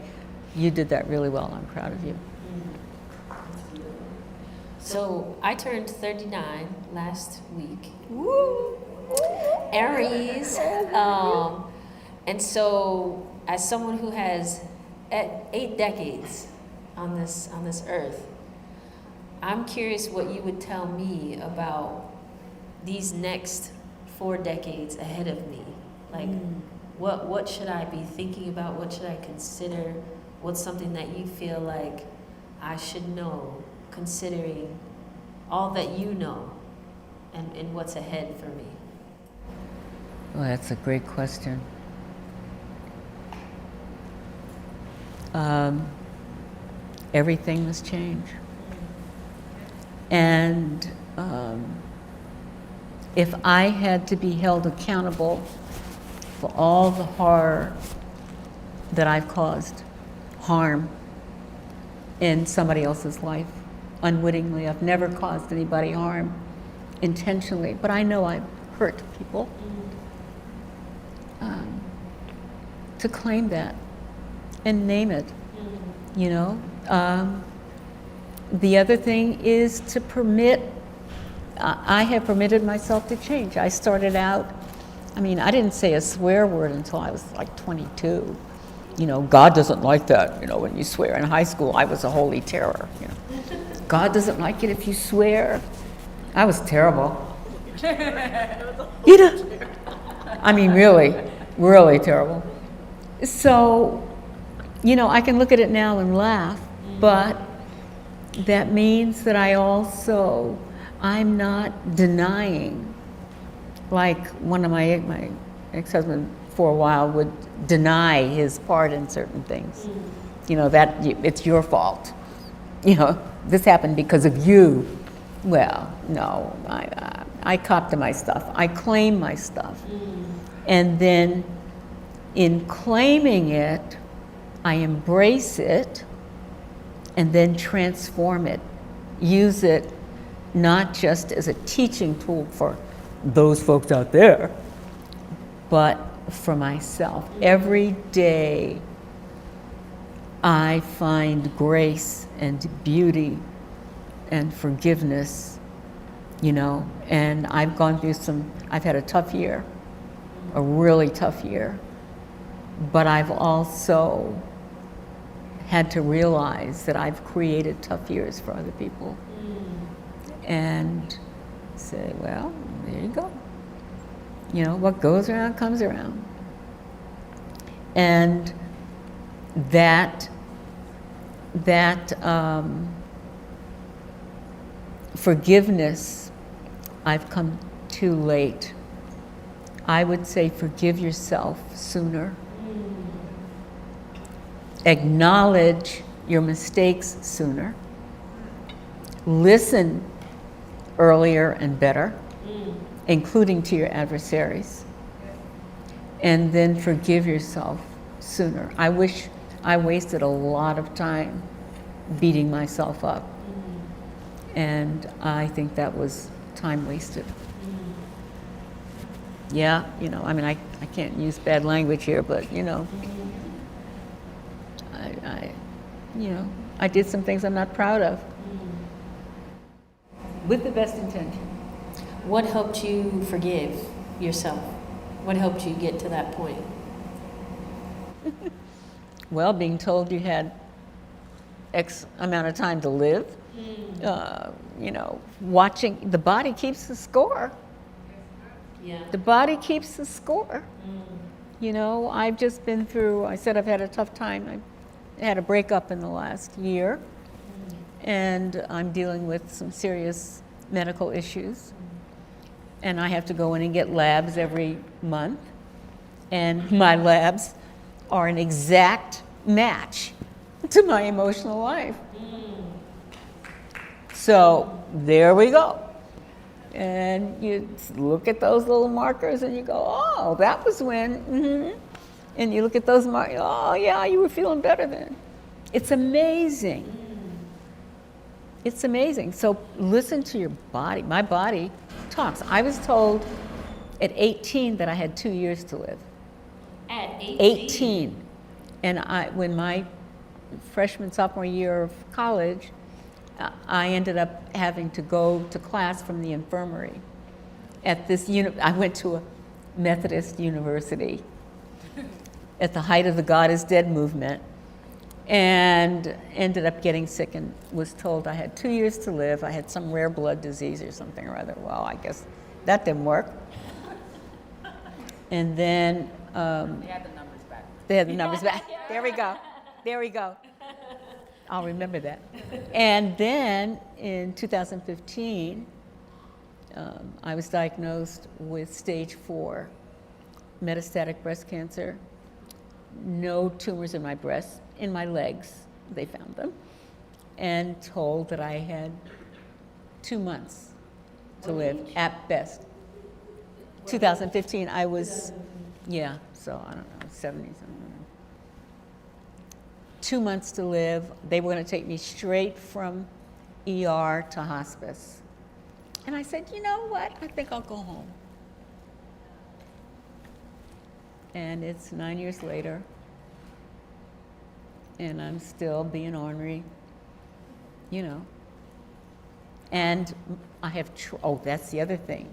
[SPEAKER 2] you did that really well, I'm proud of you.
[SPEAKER 1] So I turned 39 last week.
[SPEAKER 2] Woo!
[SPEAKER 1] Aries. And so as someone who has 8 decades on this earth, I'm curious what you would tell me about these next 4 decades ahead of me. Like, what should I be thinking about? What should I consider? What's something that you feel like I should know, considering all that you know and what's ahead for me?
[SPEAKER 2] Well, that's a great question. Everything must change. And if I had to be held accountable for all the horror that I've caused, harm in somebody else's life, unwittingly, I've never caused anybody harm intentionally, but I know I've hurt people, to claim that and name it, The other thing is to permit, I have permitted myself to change. I started out I mean, I didn't say a swear word until I was like 22. You know, God doesn't like that, you know, when you swear. In high school, I was a holy terror, you know. God doesn't like it if you swear. I was terrible. You know, I mean, really, really terrible. So, you know, I can look at it now and laugh, but that means that I'm not denying, like one of my ex-husband for a while would deny his part in certain things. You know, that it's your fault. You know, this happened because of you. Well, no, I cop to my stuff. I claim my stuff. And then in claiming it, I embrace it and then transform it. Use it not just as a teaching tool for those folks out there, but for myself. Every day I find grace and beauty and forgiveness, you know, and I've gone through I've had a tough year, a really tough year, but I've also had to realize that I've created tough years for other people. And say, well, there you go. You know, what goes around comes around. And that forgiveness, I've come too late. I would say forgive yourself sooner. Acknowledge your mistakes sooner. Listen earlier and better, including to your adversaries. And then forgive yourself sooner. I wish I wasted a lot of time beating myself up. And I think that was time wasted. Yeah, you know, I mean, I can't use bad language here, but, you know, I did some things I'm not proud of. With the best intention.
[SPEAKER 1] What helped you forgive yourself? What helped you get to that point?
[SPEAKER 2] Well, being told you had X amount of time to live, you know, watching, the body keeps the score.
[SPEAKER 1] Yeah.
[SPEAKER 2] The body keeps the score. You know, I've just been through, I said I've had a tough time. I had a breakup in the last year, and I'm dealing with some serious medical issues. And I have to go in and get labs every month. And my labs are an exact match to my emotional life. So there we go. And you look at those little markers and you go, oh, that was when, And you look at those markers, oh yeah, you were feeling better then. It's amazing. It's amazing. So listen to your body. My body talks. I was told at 18 that I had 2 years to live.
[SPEAKER 1] At 18?
[SPEAKER 2] 18. And when my freshman, sophomore year of college, I ended up having to go to class from the infirmary. At this, I went to a Methodist university at the height of the God is Dead movement, and ended up getting sick and was told I had 2 years to live. I had some rare blood disease or something or other. Well, I guess that didn't work. And then
[SPEAKER 3] They had the numbers back.
[SPEAKER 2] they had the numbers back. There we go. There we go. I'll remember that. And then in 2015, I was diagnosed with stage 4 metastatic breast cancer. No tumors in my breast, in my legs, they found them, and told that I had 2 months to live at best. 2015, I was, yeah, so I don't know, 70 something. 2 months to live. They were going to take me straight from ER to hospice. And I said, you know what? I think I'll go home. And it's 9 years later, and I'm still being ornery, you know. And I have, oh, that's the other thing.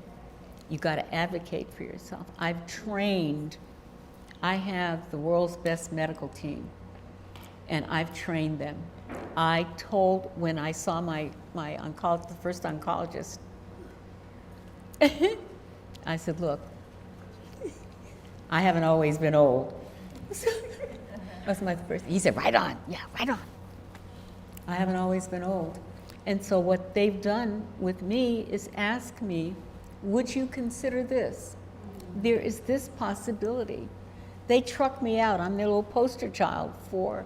[SPEAKER 2] You got to advocate for yourself. I have the world's best medical team, and I've trained them. I told, when I saw my the first oncologist, I said, look, I haven't always been old. That's my first. He said, right on. Yeah, right on. I haven't always been old. And so what they've done with me is ask me, would you consider this? There is this possibility. They truck me out. I'm their little poster child for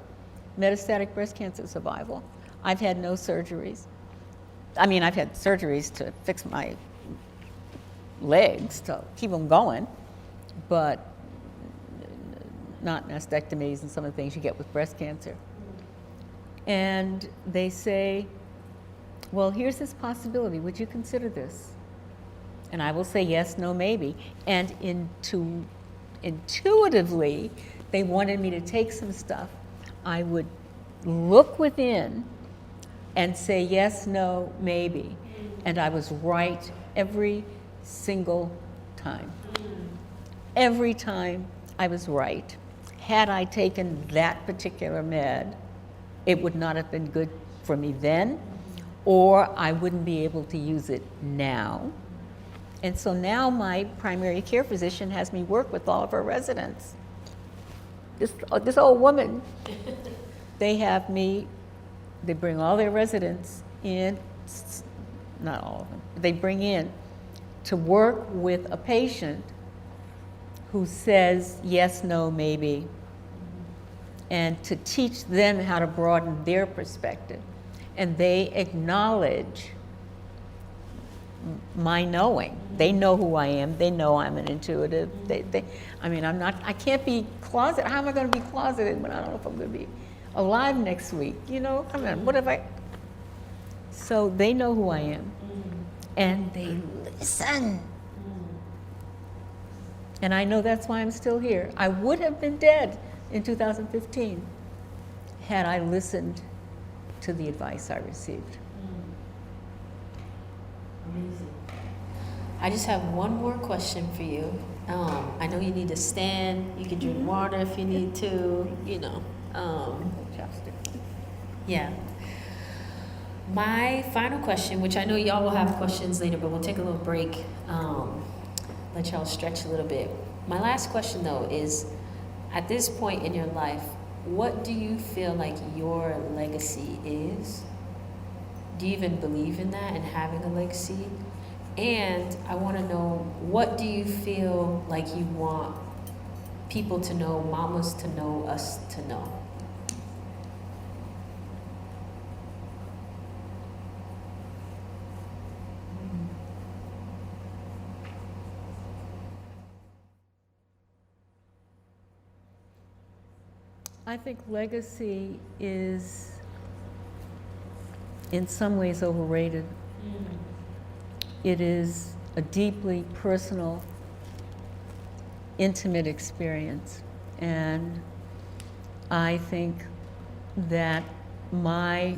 [SPEAKER 2] metastatic breast cancer survival. I've had no surgeries. I mean, I've had surgeries to fix my legs, to keep them going, but not mastectomies and some of the things you get with breast cancer. And they say, well, here's this possibility. Would you consider this? And I will say yes, no, maybe. And intuitively, they wanted me to take some stuff. I would look within and say yes, no, maybe. And I was right every single time. Every time I was right. Had I taken that particular med, it would not have been good for me then, or I wouldn't be able to use it now. And so now my primary care physician has me work with all of her residents. This old woman, they bring all their residents in, not all of them, they bring in to work with a patient who says yes, no, maybe, and to teach them how to broaden their perspective. And they acknowledge my knowing. They know who I am. They know I'm an intuitive. I can't be closeted. How am I going to be closeted when I don't know if I'm going to be alive next week? Come on, what have I? So they know who I am. And they listen. And I know that's why I'm still here. I would have been dead in 2015 had I listened to the advice I received.
[SPEAKER 1] Amazing. I just have one more question for you. I know you need to stand. You can drink water if you need to.
[SPEAKER 2] Chopstick.
[SPEAKER 1] Yeah. My final question, which I know y'all will have questions later, but we'll take a little break. Let y'all stretch a little bit. My last question, though, is, at this point in your life, what do you feel like your legacy is? Do you even believe in that and having a legacy? And I want to know, what do you feel like you want people to know, mamas to know, us to know?
[SPEAKER 2] I think legacy is in some ways overrated. It is a deeply personal, intimate experience. And I think that my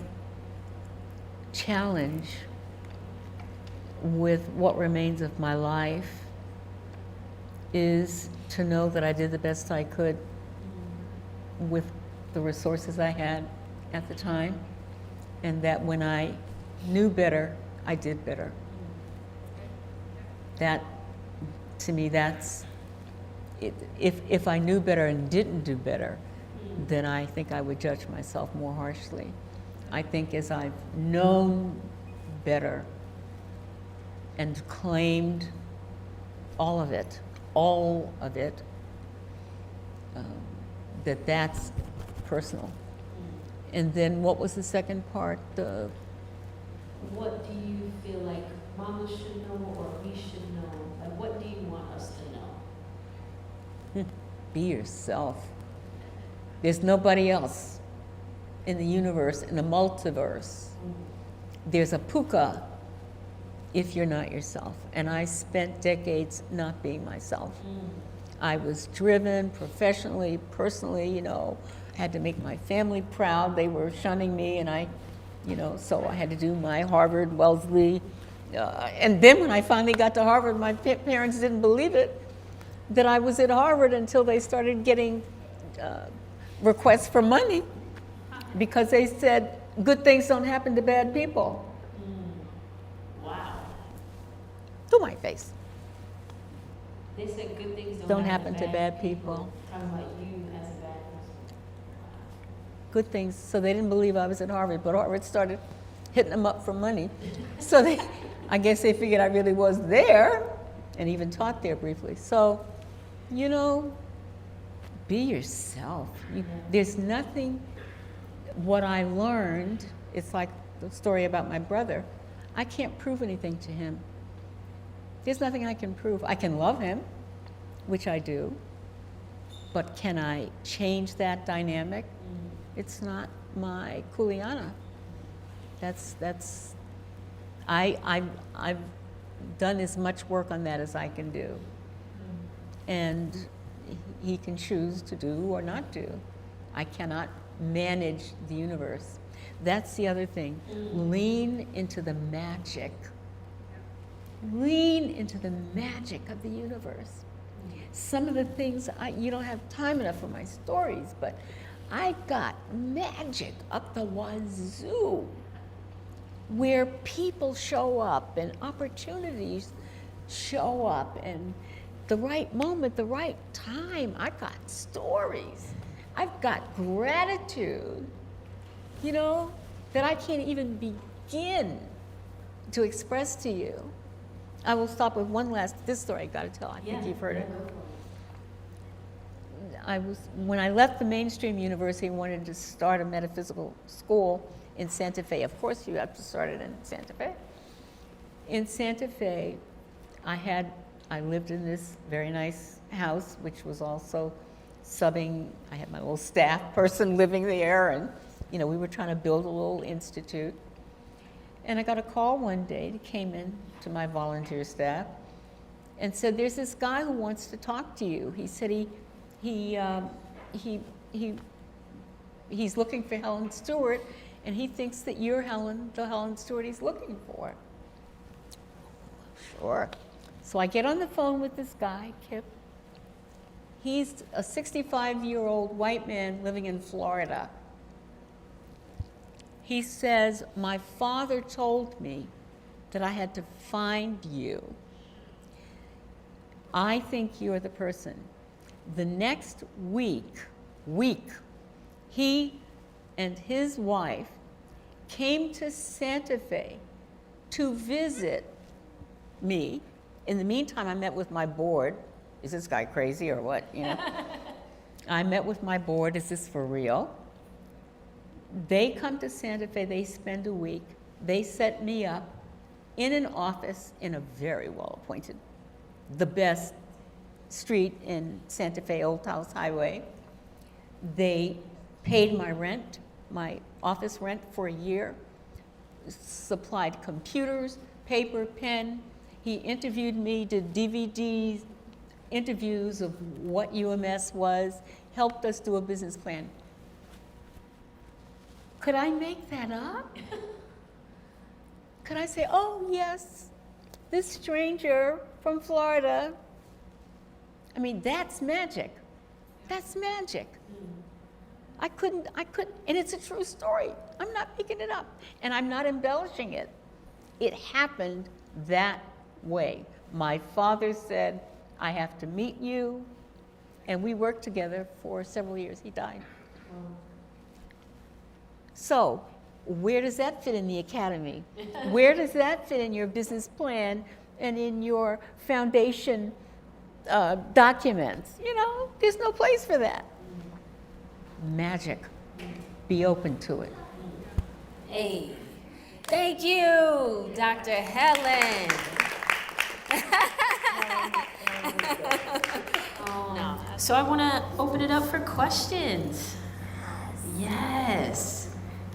[SPEAKER 2] challenge with what remains of my life is to know that I did the best I could with the resources I had at the time, and that when I knew better, I did better. That, to me, that's it. If I knew better and didn't do better, then I think I would judge myself more harshly. I think as I've known better and claimed all of it, that's personal. And then what was the second part?
[SPEAKER 1] What do you feel like mama should know or we should know? Like, what do you want us to know?
[SPEAKER 2] Be yourself. There's nobody else in the universe, in the multiverse. There's a puka if you're not yourself. And I spent decades not being myself. I was driven professionally, personally, had to make my family proud. They were shunning me, and so I had to do my Harvard, Wellesley, And then when I finally got to Harvard, my parents didn't believe it, that I was at Harvard until they started getting requests for money because they said, good things don't happen to bad people.
[SPEAKER 1] Wow.
[SPEAKER 2] To my face.
[SPEAKER 1] They said good things
[SPEAKER 2] Don't happen to bad people.
[SPEAKER 1] Talking about you as a bad person.
[SPEAKER 2] Good things. So they didn't believe I was at Harvard, but Harvard started hitting them up for money. So I guess they figured I really was there and even taught there briefly. So, you know, be yourself. There's nothing, what I learned, it's like the story about my brother. I can't prove anything to him. There's nothing I can prove. I can love him, which I do, but can I change that dynamic? It's not my kuleana. I've done as much work on that as I can do. And he can choose to do or not do. I cannot manage the universe. That's the other thing. Lean into the magic. Lean into the magic of the universe. Some of the things, you don't have time enough for my stories, but I got magic up the wazoo, where people show up and opportunities show up, and the right moment, the right time. I got stories. I've got gratitude, you know, that I can't even begin to express to you. I will stop with this story I gotta tell. I think you've heard it. When I left the mainstream university, I wanted to start a metaphysical school in Santa Fe. Of course, you have to start it in Santa Fe. In Santa Fe, I lived in this very nice house, which was also subbing. I had my little staff person living there, and you know, we were trying to build a little institute. And I got a call one day. He came in to my volunteer staff and said, "There's this guy who wants to talk to you." He said he's looking for Helen Stewart, and he thinks that you're the Helen Stewart he's looking for. Sure. So I get on the phone with this guy, Kip. He's a 65-year-old white man living in Florida. He says, "My father told me that I had to find you. I think you're the person." The next week, he and his wife came to Santa Fe to visit me. In the meantime, I met with my board. Is this guy crazy or what? You know? I met with my board. Is this for real? They come to Santa Fe. They spend a week. They set me up in an office in a very well-appointed, the best street in Santa Fe, Old House Highway. They paid my rent, my office rent for a year, supplied computers, paper, pen. He interviewed me, did DVD interviews of what UMS was, helped us do a business plan. Could I make that up? Could I say, "Oh yes, this stranger from Florida"? I mean, that's magic. That's magic. I couldn't, and it's a true story. I'm not making it up, and I'm not embellishing it. It happened that way. My father said, "I have to meet you," and we worked together for several years. He died. So, where does that fit in the academy? Where does that fit in your business plan and in your foundation documents? You know, there's no place for that. Magic. Be open to it.
[SPEAKER 1] Hey, thank you, Dr. Helen. So I want to open it up for questions. Yes.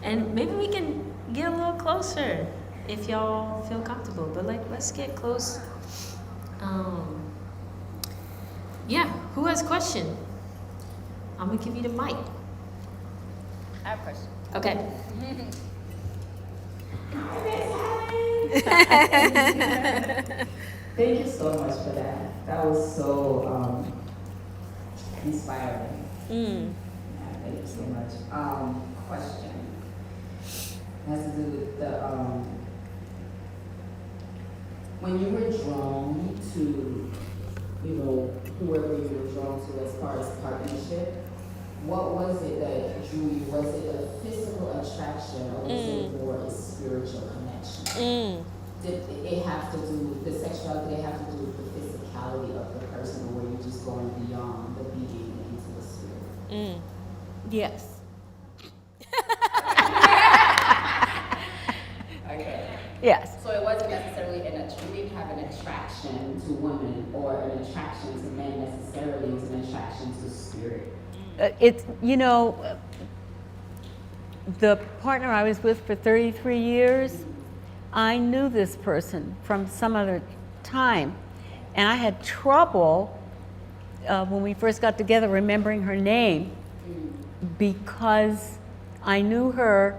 [SPEAKER 1] And maybe we can get a little closer if y'all feel comfortable. But let's get close. Yeah, who has a question? I'm gonna give you the mic.
[SPEAKER 3] I have a question.
[SPEAKER 1] Okay.
[SPEAKER 4] Thank you so much for that. That was so inspiring. Yeah, thank you so much. Question has to do with the when you were drawn to, whoever you were drawn to as far as partnership. What was it that drew you? Was it a physical attraction or was it more a spiritual connection? Did it have to do, the sexuality, did it have to do with the physicality of the person, or were you just going beyond the being into the spirit?
[SPEAKER 2] Yes.
[SPEAKER 4] Okay.
[SPEAKER 2] Yes.
[SPEAKER 4] So it wasn't necessarily you didn't have an attraction to women or an attraction to men necessarily, it was an attraction to spirit.
[SPEAKER 2] It's, the partner I was with for 33 years, I knew this person from some other time, and I had trouble when we first got together remembering her name because I knew her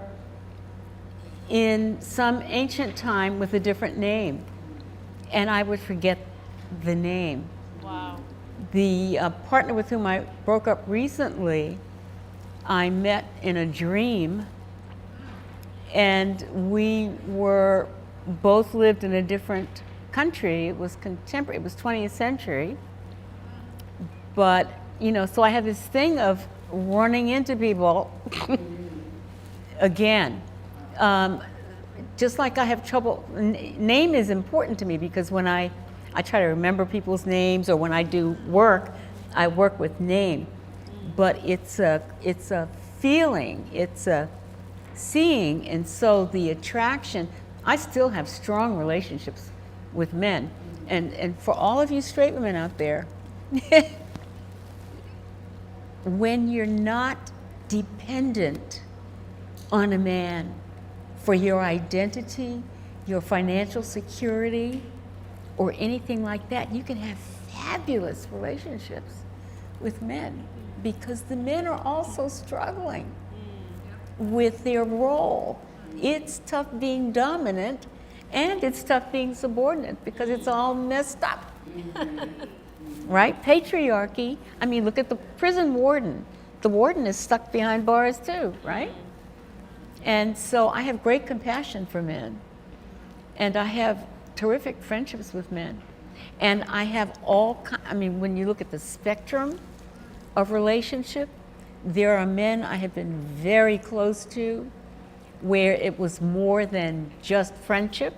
[SPEAKER 2] in some ancient time with a different name, and I would forget the name.
[SPEAKER 5] Wow.
[SPEAKER 2] The partner with whom I broke up recently, I met in a dream, and we were both lived in a different country. It was contemporary, it was 20th century. But, so I had this thing of running into people again. Just like I have trouble, name is important to me because when I try to remember people's names, or when I do work, I work with name. But it's a feeling, it's a seeing, and so the attraction, I still have strong relationships with men. And for all of you straight women out there, when you're not dependent on a man for your identity, your financial security, or anything like that, you can have fabulous relationships with men because the men are also struggling with their role. It's tough being dominant and it's tough being subordinate because it's all messed up. Right? Patriarchy. I mean, look at the prison warden. The warden is stuck behind bars too, right? And so I have great compassion for men. And I have terrific friendships with men. And I have when you look at the spectrum of relationship, there are men I have been very close to where it was more than just friendship.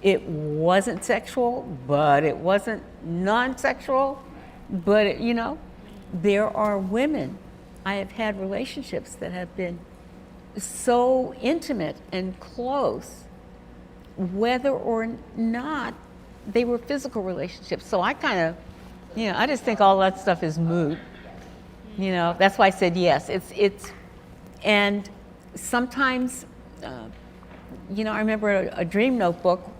[SPEAKER 2] It wasn't sexual, but it wasn't non-sexual. But, there are women I have had relationships that have been so intimate and close, whether or not they were physical relationships. So I kind of, I just think all that stuff is moot. That's why I said yes. And sometimes, I remember a dream notebook,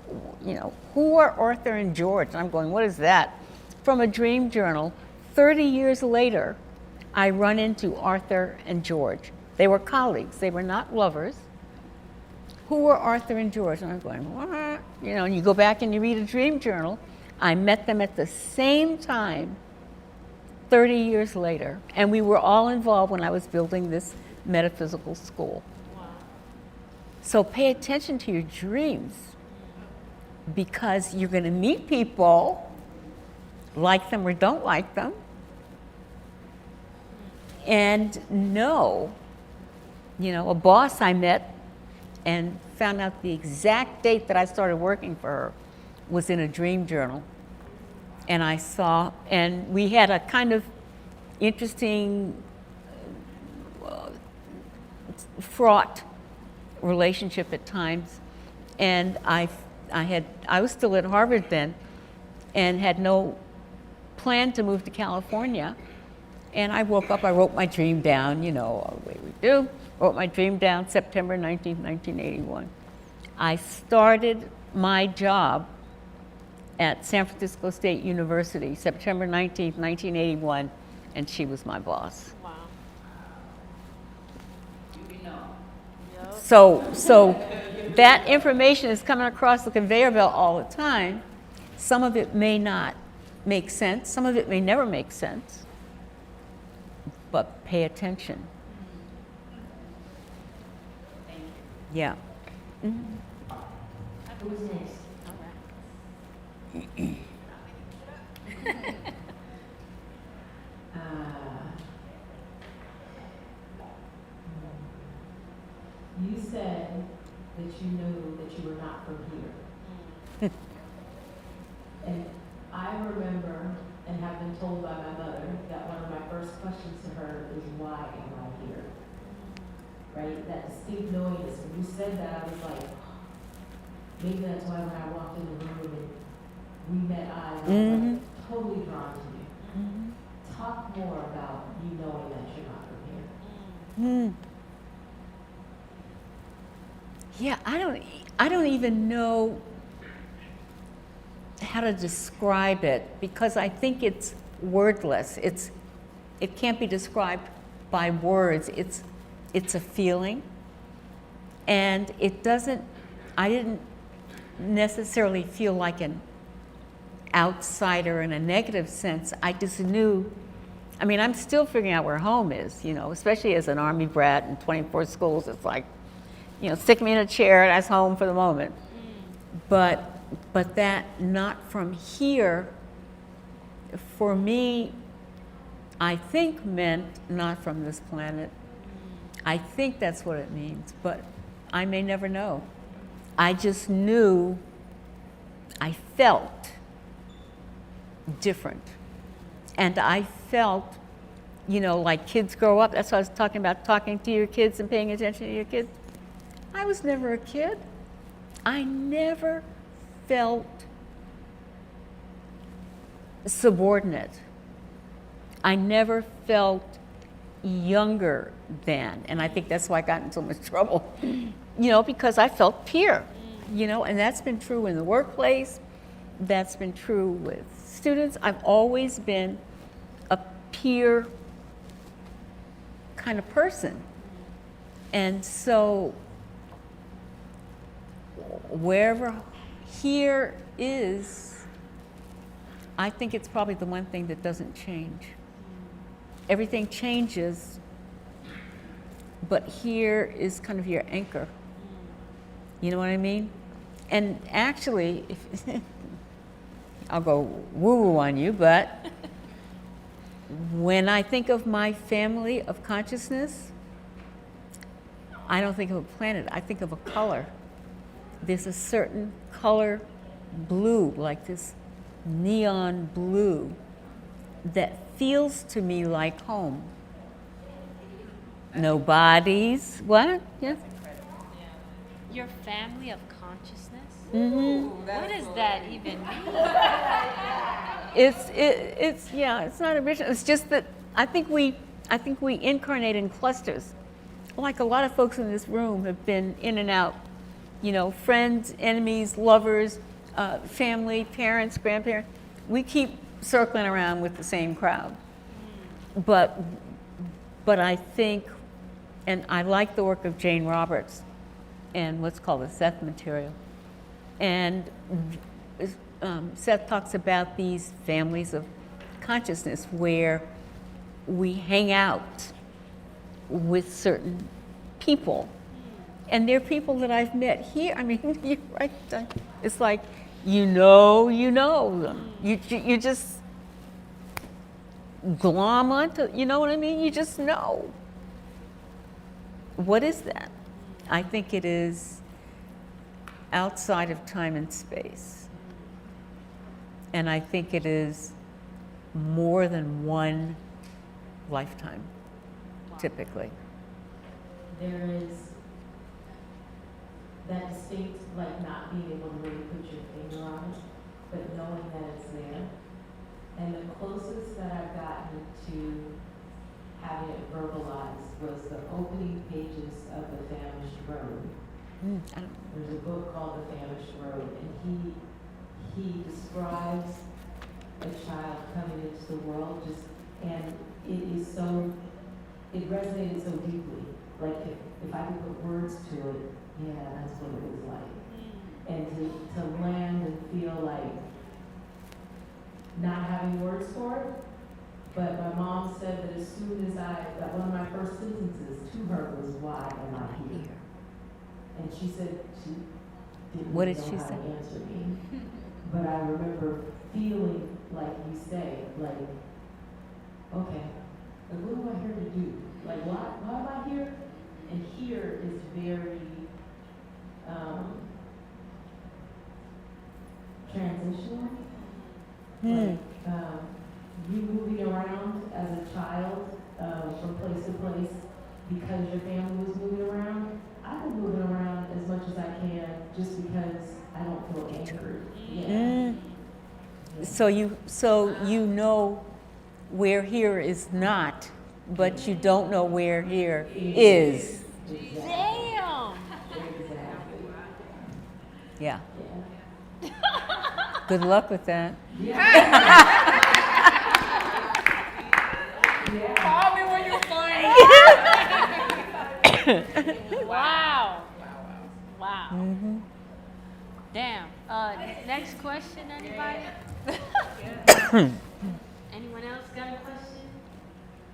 [SPEAKER 2] who are Arthur and George? And I'm going, what is that? From a dream journal. 30 years later, I run into Arthur and George. They were colleagues. They were not lovers. Who were Arthur and George? And I'm going, what? And you go back and you read a dream journal. I met them at the same time 30 years later. And we were all involved when I was building this metaphysical school.
[SPEAKER 5] Wow.
[SPEAKER 2] So pay attention to your dreams because you're going to meet people, like them or don't like them, and know, a boss I met and found out the exact date that I started working for her was in a dream journal. And I saw, and we had a kind of interesting, fraught relationship at times. And I was still at Harvard then and had no plan to move to California. And I woke up, I wrote my dream down, the way we do. Wrote my dream down, September 19th, 1981. I started my job at San Francisco State University, September 19th, 1981, and she was my boss.
[SPEAKER 5] Wow.
[SPEAKER 2] So that information is coming across the conveyor belt all the time. Some of it may not make sense. Some of it may never make sense. But pay attention. Yeah. Mm-hmm.
[SPEAKER 1] Who's next?
[SPEAKER 5] You said that you knew that you were not from here. And I remember and have been told by my mother that one of my first questions to her is, why am I here? Right? That distinct knowingness. When you said that, I was like, maybe that's why when I walked in the room and we met eyes, I was like, totally drawn to you. Talk more about you knowing that you're not from here.
[SPEAKER 2] Yeah, I don't even know how to describe it, because I think it's wordless. It can't be described by words. It's a feeling, and I didn't necessarily feel like an outsider in a negative sense. I just knew, I mean, I'm still figuring out where home is, especially as an Army brat in 24 schools. It's like, stick me in a chair, that's home for the moment. But that not from here, for me, I think meant not from this planet. I think that's what it means, but I may never know. I just knew, I felt different. And I felt, like kids grow up. That's what I was talking about, talking to your kids and paying attention to your kids. I was never a kid. I never felt subordinate. I never felt younger than, and I think that's why I got in so much trouble, because I felt peer, and that's been true in the workplace, that's been true with students. I've always been a peer kind of person. And so wherever here is, I think it's probably the one thing that doesn't change. Everything changes, but here is kind of your anchor. You know what I mean? And actually, I'll go woo-woo on you, but when I think of my family of consciousness, I don't think of a planet, I think of a color. There's a certain color blue, like this neon blue, that feels to me like home. No bodies. What? Yes?
[SPEAKER 1] Your family of consciousness?
[SPEAKER 2] Mm-hmm.
[SPEAKER 1] What does that even mean?
[SPEAKER 2] It's not original. It's just that I think we incarnate in clusters. Like a lot of folks in this room have been in and out, friends, enemies, lovers, family, parents, grandparents. We keep circling around with the same crowd. But I think, and I like the work of Jane Roberts and what's called the Seth material. And Seth talks about these families of consciousness where we hang out with certain people. And they're people that I've met here. I mean, you're right. It's like, you know them. You just glom onto, you know what I mean? You just know. What is that? I think it is outside of time and space. And I think it is more than one lifetime, typically.
[SPEAKER 5] There is that distinct, like not being able to really put your finger on it, but knowing that it's there. And the closest that I've gotten to having it verbalized was the opening pages of The Famished Road. There's a book called The Famished Road, and he describes a child coming into the world, and it resonated so deeply. Like if I could put words to it, yeah, that's what it was like. And to land and feel like not having words for it. But my mom said that as soon as that one of my first sentences to her was, why am I here? And she said she didn't
[SPEAKER 2] What did
[SPEAKER 5] know
[SPEAKER 2] she
[SPEAKER 5] how
[SPEAKER 2] say?
[SPEAKER 5] to answer me. But I remember feeling like you say, like, okay, like what am I here to do? Like why am I here? And here is very transitional. Like, you moving around as a child from place to place because your family was moving around. I've been moving around as much as I can just because I don't feel anchored. Yeah.
[SPEAKER 2] So you know where here is not, but you don't know where here is.
[SPEAKER 5] Exactly.
[SPEAKER 3] Damn.
[SPEAKER 5] Exactly.
[SPEAKER 2] Yeah.
[SPEAKER 5] Yeah.
[SPEAKER 2] Good luck with that.
[SPEAKER 3] Call me when you find it. Wow. Wow.
[SPEAKER 2] Mm-hmm.
[SPEAKER 1] Damn. Next question, anybody? Anyone else got a question?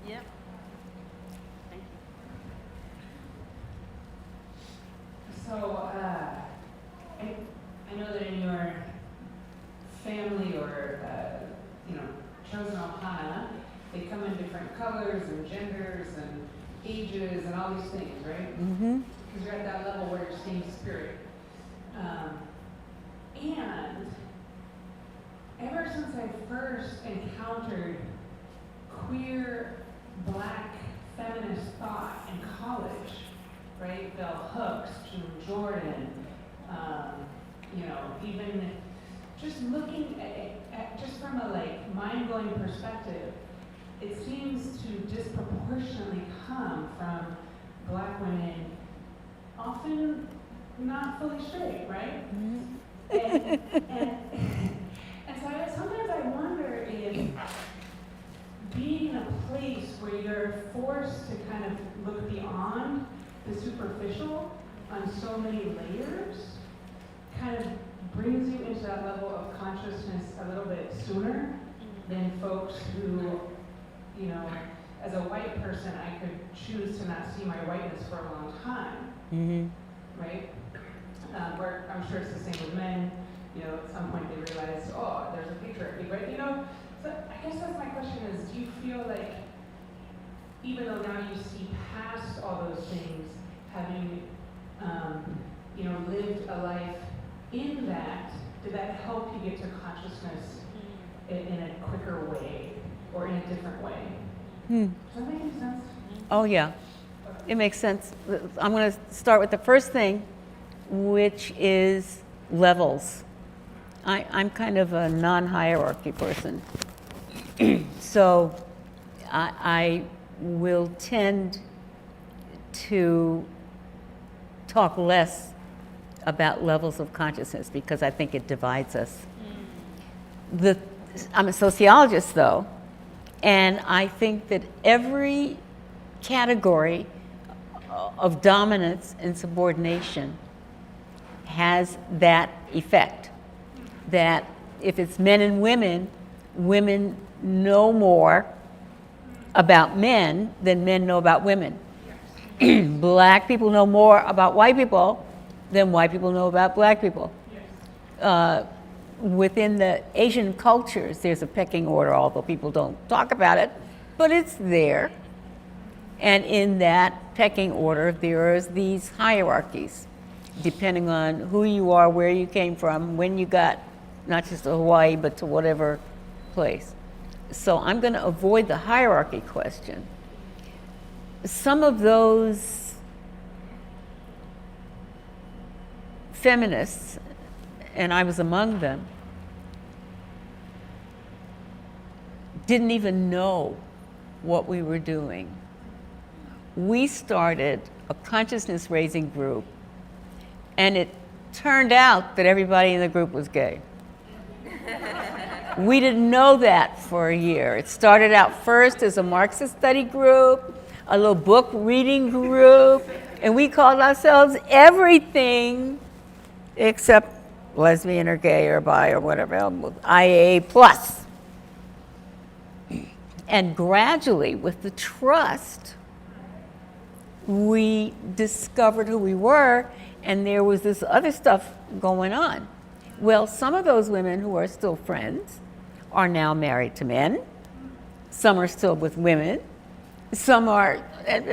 [SPEAKER 1] Yep. Thank you.
[SPEAKER 6] So, I know that in your family or, chosen ohana, they come in different colors and genders and ages and all these things, right?
[SPEAKER 2] Mm-hmm.
[SPEAKER 6] Because you're at that level where you're seeing spirit. And ever since I first encountered queer, black, feminist thought in college, right? Bell Hooks, June Jordan, even just looking at just from a mind-blowing perspective, it seems to disproportionately come from black women, often not fully straight, right? And so sometimes I wonder if being in a place where you're forced to kind of look beyond the superficial on so many layers kind of brings you into that level of consciousness a little bit sooner than folks who, as a white person, I could choose to not see my whiteness for a long time, right? Where I'm sure it's the same with men. At some point they realize, oh, there's a patriarchy, right? So I guess that's my question is, do you feel like, even though now you see past all those things, having, lived a life in that, did that help you get to consciousness in a quicker way or in a different way? Does that make any sense?
[SPEAKER 2] Oh, yeah. It makes sense. I'm going to start with the first thing, which is levels. I'm kind of a non-hierarchy person. So I will tend to talk less about levels of consciousness because I think it divides us. I'm a sociologist, though, and I think that every category of dominance and subordination has that effect. That if it's men and women, women know more about men than men know about women. Black people know more about white people than white people know about black people. Within the Asian cultures, there's a pecking order, although people don't talk about it, but it's there. And in that pecking order, there are these hierarchies, depending on who you are, where you came from, when you got not just to Hawaii, but to whatever place. So I'm going to avoid the hierarchy question. Some of those feminists, and I was among them, didn't even know what we were doing. We started a consciousness raising group, and it turned out that everybody in the group was gay. We didn't know that for a year. It started out first as a Marxist study group, a little book reading group, And we called ourselves everything except lesbian or gay or bi or whatever else, IA plus. And gradually, with the trust, we discovered who we were, and there was this other stuff going on. Well, some of those women who are still friends are now married to men. Some are still with women. Some are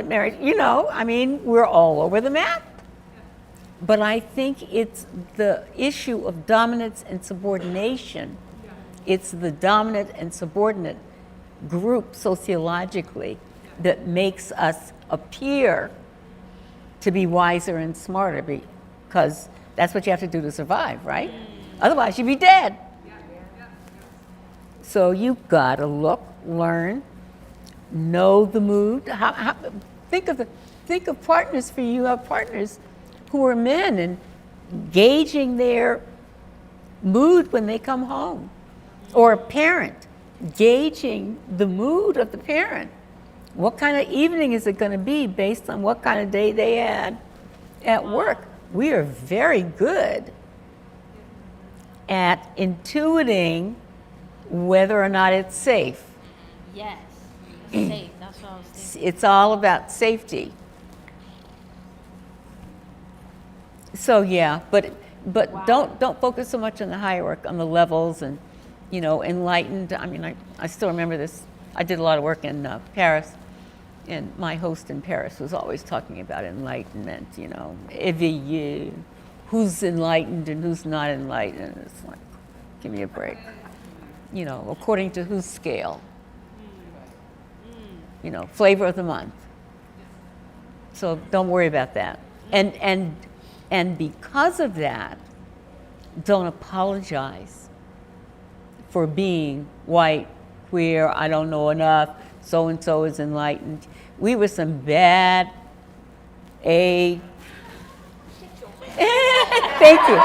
[SPEAKER 2] married, I mean, we're all over the map. But I think it's the issue of dominance and subordination. It's the dominant and subordinate group sociologically that makes us appear to be wiser and smarter, because that's what you have to do to survive, right? Otherwise, you'd be dead. So you've got to look, learn, know the mood. Think of partners for you. You have partners who are men, and gauging their mood when they come home, or a parent gauging the mood of the parent. What kind of evening is it going to be based on what kind of day they had at work? We are very good at intuiting whether or not it's safe.
[SPEAKER 3] Yes. Safe. That's what I was thinking.
[SPEAKER 2] It's all about safety. So yeah, but
[SPEAKER 3] Wow.
[SPEAKER 2] don't focus so much on the hierarchy, on the levels, and enlightened. I mean, I still remember this. I did a lot of work in Paris, and my host in Paris was always talking about enlightenment. Éveillé, who's enlightened and who's not enlightened. It's like, give me a break. According to whose scale. Flavor of the month. So don't worry about that. And because of that, don't apologize for being white, queer, I don't know enough, so-and-so is enlightened. We were some bad Thank you.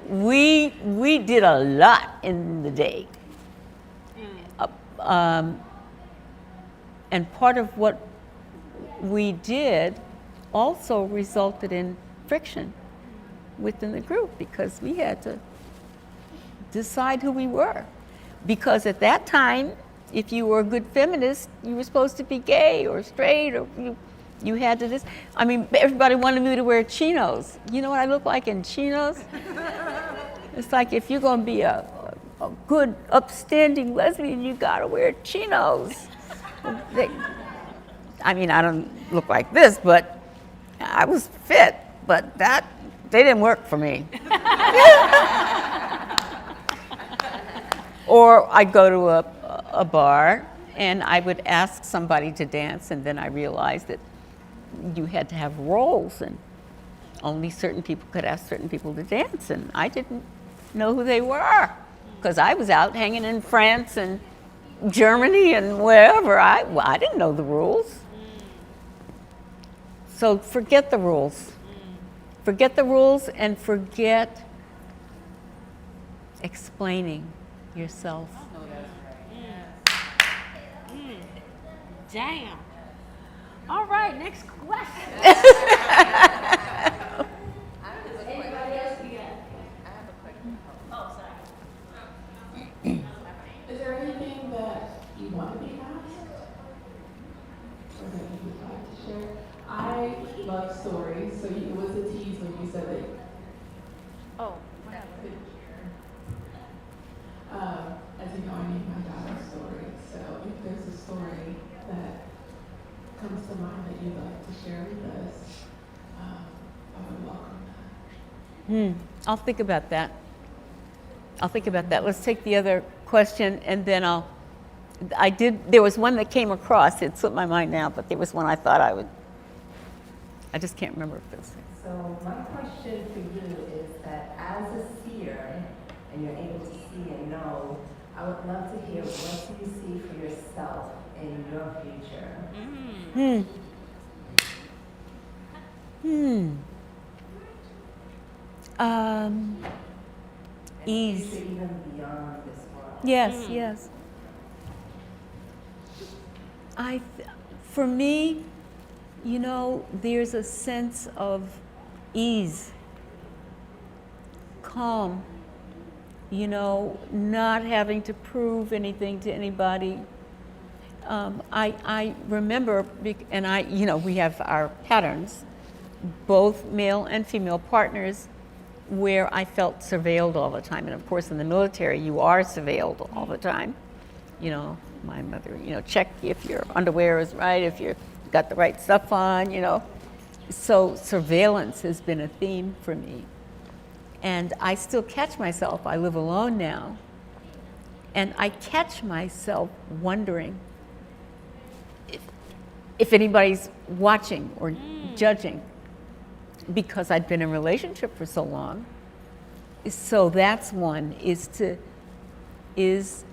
[SPEAKER 2] We did a lot in the day. And part of what we did also resulted in friction within the group, because we had to decide who we were. Because at that time, if you were a good feminist, you were supposed to be gay or straight, or you had to this. I mean, everybody wanted me to wear chinos. You know what I look like in chinos? It's like, if you're going to be a good, upstanding lesbian, you got to wear chinos. I mean, I don't look like this, but I was fit, but they didn't work for me. Or I'd go to a bar and I would ask somebody to dance, and then I realized that you had to have roles, and only certain people could ask certain people to dance, and I didn't know who they were, because I was out hanging in France and Germany and wherever. I didn't know the rules. So forget the rules. Forget the rules, and forget explaining yourself.
[SPEAKER 3] Damn. All right, next question.
[SPEAKER 5] Anybody else? Oh, sorry.
[SPEAKER 4] Is there anything that you want to be asked? Or that you would like to share?
[SPEAKER 5] I love stories, so it was a tease when you said that.
[SPEAKER 3] Oh, what happened?
[SPEAKER 5] As you know, I named my daughter Story, so if there's a story that comes to mind that you'd like to share with us, I would welcome that.
[SPEAKER 2] I'll think about that. Let's take the other question, and then there was one that came across, it slipped my mind now, but there was one I thought I just can't remember if it was.
[SPEAKER 7] So my question for you is that as a seer, and you're able to see and know, I would love to hear, what do you see for yourself in your future?
[SPEAKER 2] Ease.
[SPEAKER 7] Future even beyond this world.
[SPEAKER 2] Yes. For me, you know, there's a sense of ease, calm, you know, not having to prove anything to anybody. I remember, and you know, we have our patterns, both male and female partners, where I felt surveilled all the time. And of course, in the military, you are surveilled all the time. You know, my mother, you know, check if your underwear is right, if you've got the right stuff on, you know. So surveillance has been a theme for me. And I still catch myself, I live alone now, and I catch myself wondering if anybody's watching or judging, because I'd been in a relationship for so long. So that's one, is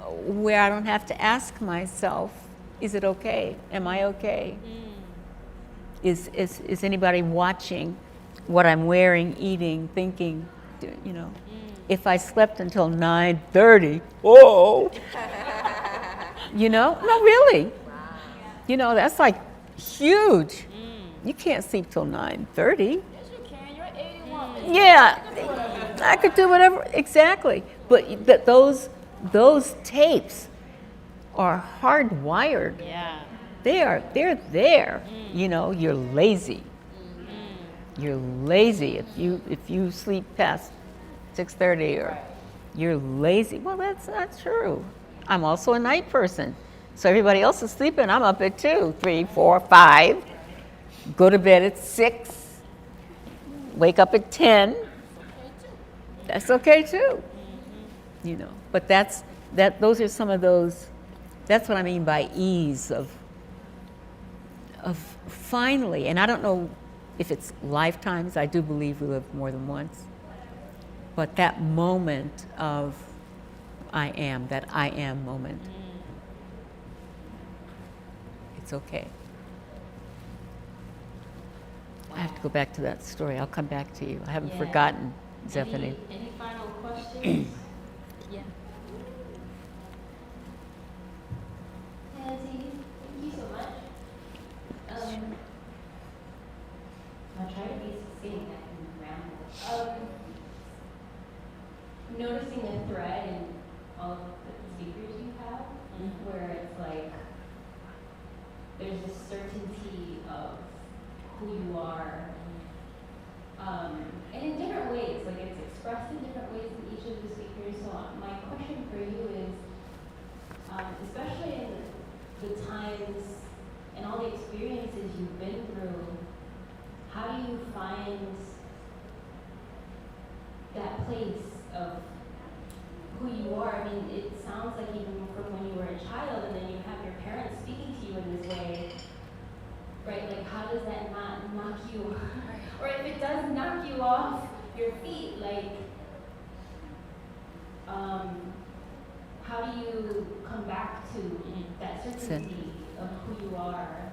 [SPEAKER 2] where I don't have to ask myself, is it okay? Am I okay? Is anybody watching what I'm wearing, eating, thinking, you know? If I slept until 9:30, whoa! You know? No, really. You know, that's like huge. You can't sleep till 9:30.
[SPEAKER 3] Yes, you can. You're 81.
[SPEAKER 2] Yeah, I could do whatever, exactly. But those tapes are hardwired.
[SPEAKER 3] Yeah.
[SPEAKER 2] They're there. You know, you're lazy. You're lazy if you sleep past 6:30 or you're lazy. Well, that's not true. I'm also a night person. So everybody else is sleeping, I'm up at 2, 3, 4, 5. Go to bed at 6. Wake up at 10. That's okay too. You know, but those are some of those, that's what I mean by ease of finally, and I don't know if it's lifetimes, I do believe we live more than once, but that moment of that I am moment. It's okay. I have to go back to that story. I'll come back to you. I haven't forgotten, Zephanie.
[SPEAKER 3] Any final questions? Yeah.
[SPEAKER 5] Nancy, thank you so much. I'll try to be succinct and ramble. Noticing a thread in all of the speakers you have, where it's like there's this certainty of who you are, and in different ways, like it's expressed in different ways in each of the speakers. So my question for you is, especially in the times and all the experiences you've been through, how do you find that place of who you are? I mean, it sounds like even from when you were a child and then you have your parents speaking to you in this way, right? Like, how does that not knock you, or if it does knock you off your feet, like, how do you come back to that certainty of who you are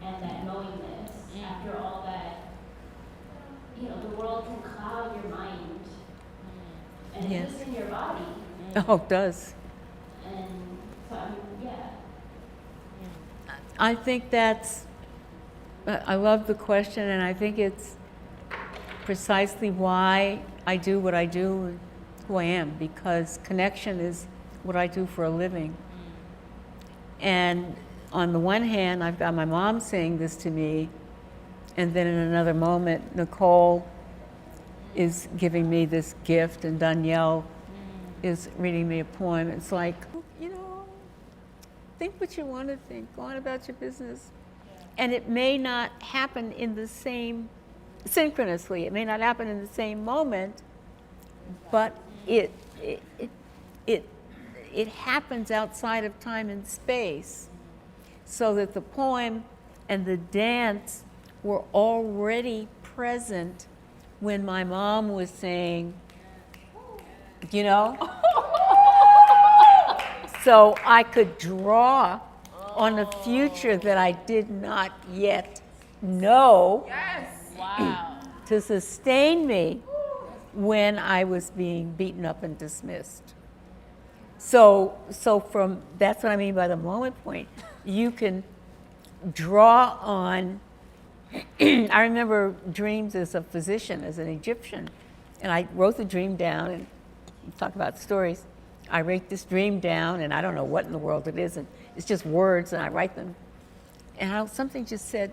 [SPEAKER 5] and that knowingness after all that, you know, the world can cloud your mind and
[SPEAKER 2] Yes.
[SPEAKER 5] it's in your body.
[SPEAKER 2] Oh, it does.
[SPEAKER 5] And so, I mean, yeah.
[SPEAKER 2] I think I love the question, and I think it's precisely why I do what I do and who I am, because connection is what I do for a living. And on the one hand, I've got my mom saying this to me, and then in another moment, Nicole is giving me this gift, and Danielle is reading me a poem. It's like, you know, think what you want to think, go on about your business. And it may not happen in the same, synchronously, it may not happen in the same moment, but it happens outside of time and space, so that the poem and the dance were already present when my mom was saying, you know? So I could draw on a future that I did not yet know to sustain me when I was being beaten up and dismissed. So from, that's what I mean by the moment point. You can draw on I remember dreams as a physician, as an Egyptian. And I wrote the dream down, and you talk about stories. I write this dream down, and I don't know what in the world it is, and it's just words, and I write them. And something just said,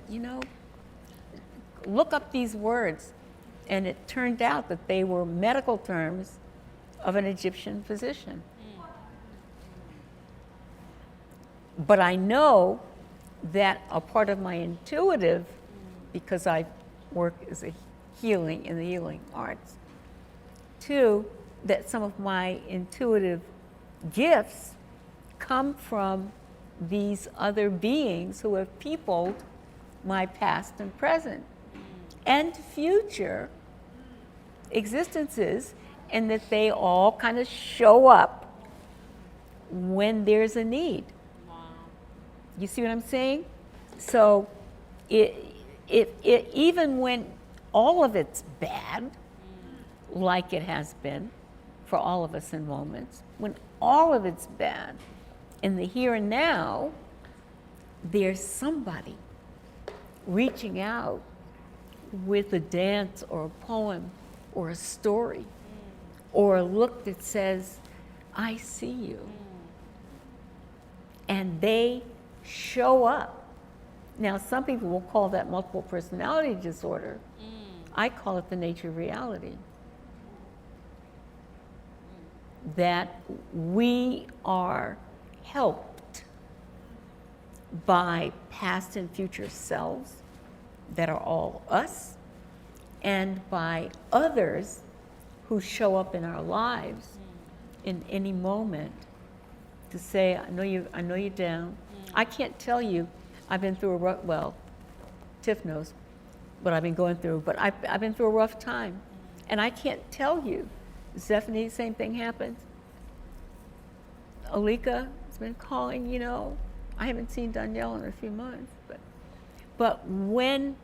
[SPEAKER 2] look up these words. And it turned out that they were medical terms of an Egyptian physician. But I know that a part of my intuitive, because I work as in the healing arts, too, that some of my intuitive gifts come from these other beings who have peopled my past and present and future existences, and that they all kind of show up when there's a need.
[SPEAKER 3] Wow.
[SPEAKER 2] You see what I'm saying? So it even when all of it's bad, like it has been for all of us in moments, when all of it's bad, in the here and now, there's somebody reaching out with a dance or a poem or a story or a look that says, I see you. And they show up. Now, some people will call that multiple personality disorder. I call it the nature of reality. That we are helped by past and future selves that are all us, and by others who show up in our lives in any moment to say, I know you're down. I can't tell you, I've been through Tiff knows what I've been going through, but I've been through a rough time. And I can't tell you, Stephanie, same thing happens. Alika has been calling, I haven't seen Danielle in a few months, but when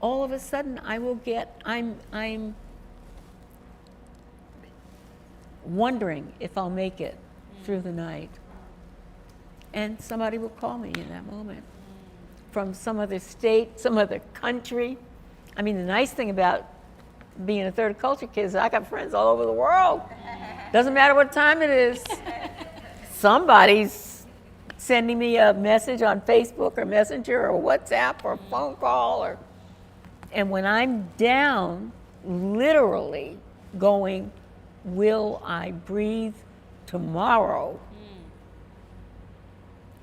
[SPEAKER 2] all of a sudden I'm wondering if I'll make it through the night. And somebody will call me in that moment from some other state, some other country. I mean, the nice thing about being a third culture kid is I got friends all over the world. Doesn't matter what time it is. Somebody's sending me a message on Facebook or Messenger or WhatsApp or a phone call, and when I'm down, literally going, will I breathe tomorrow?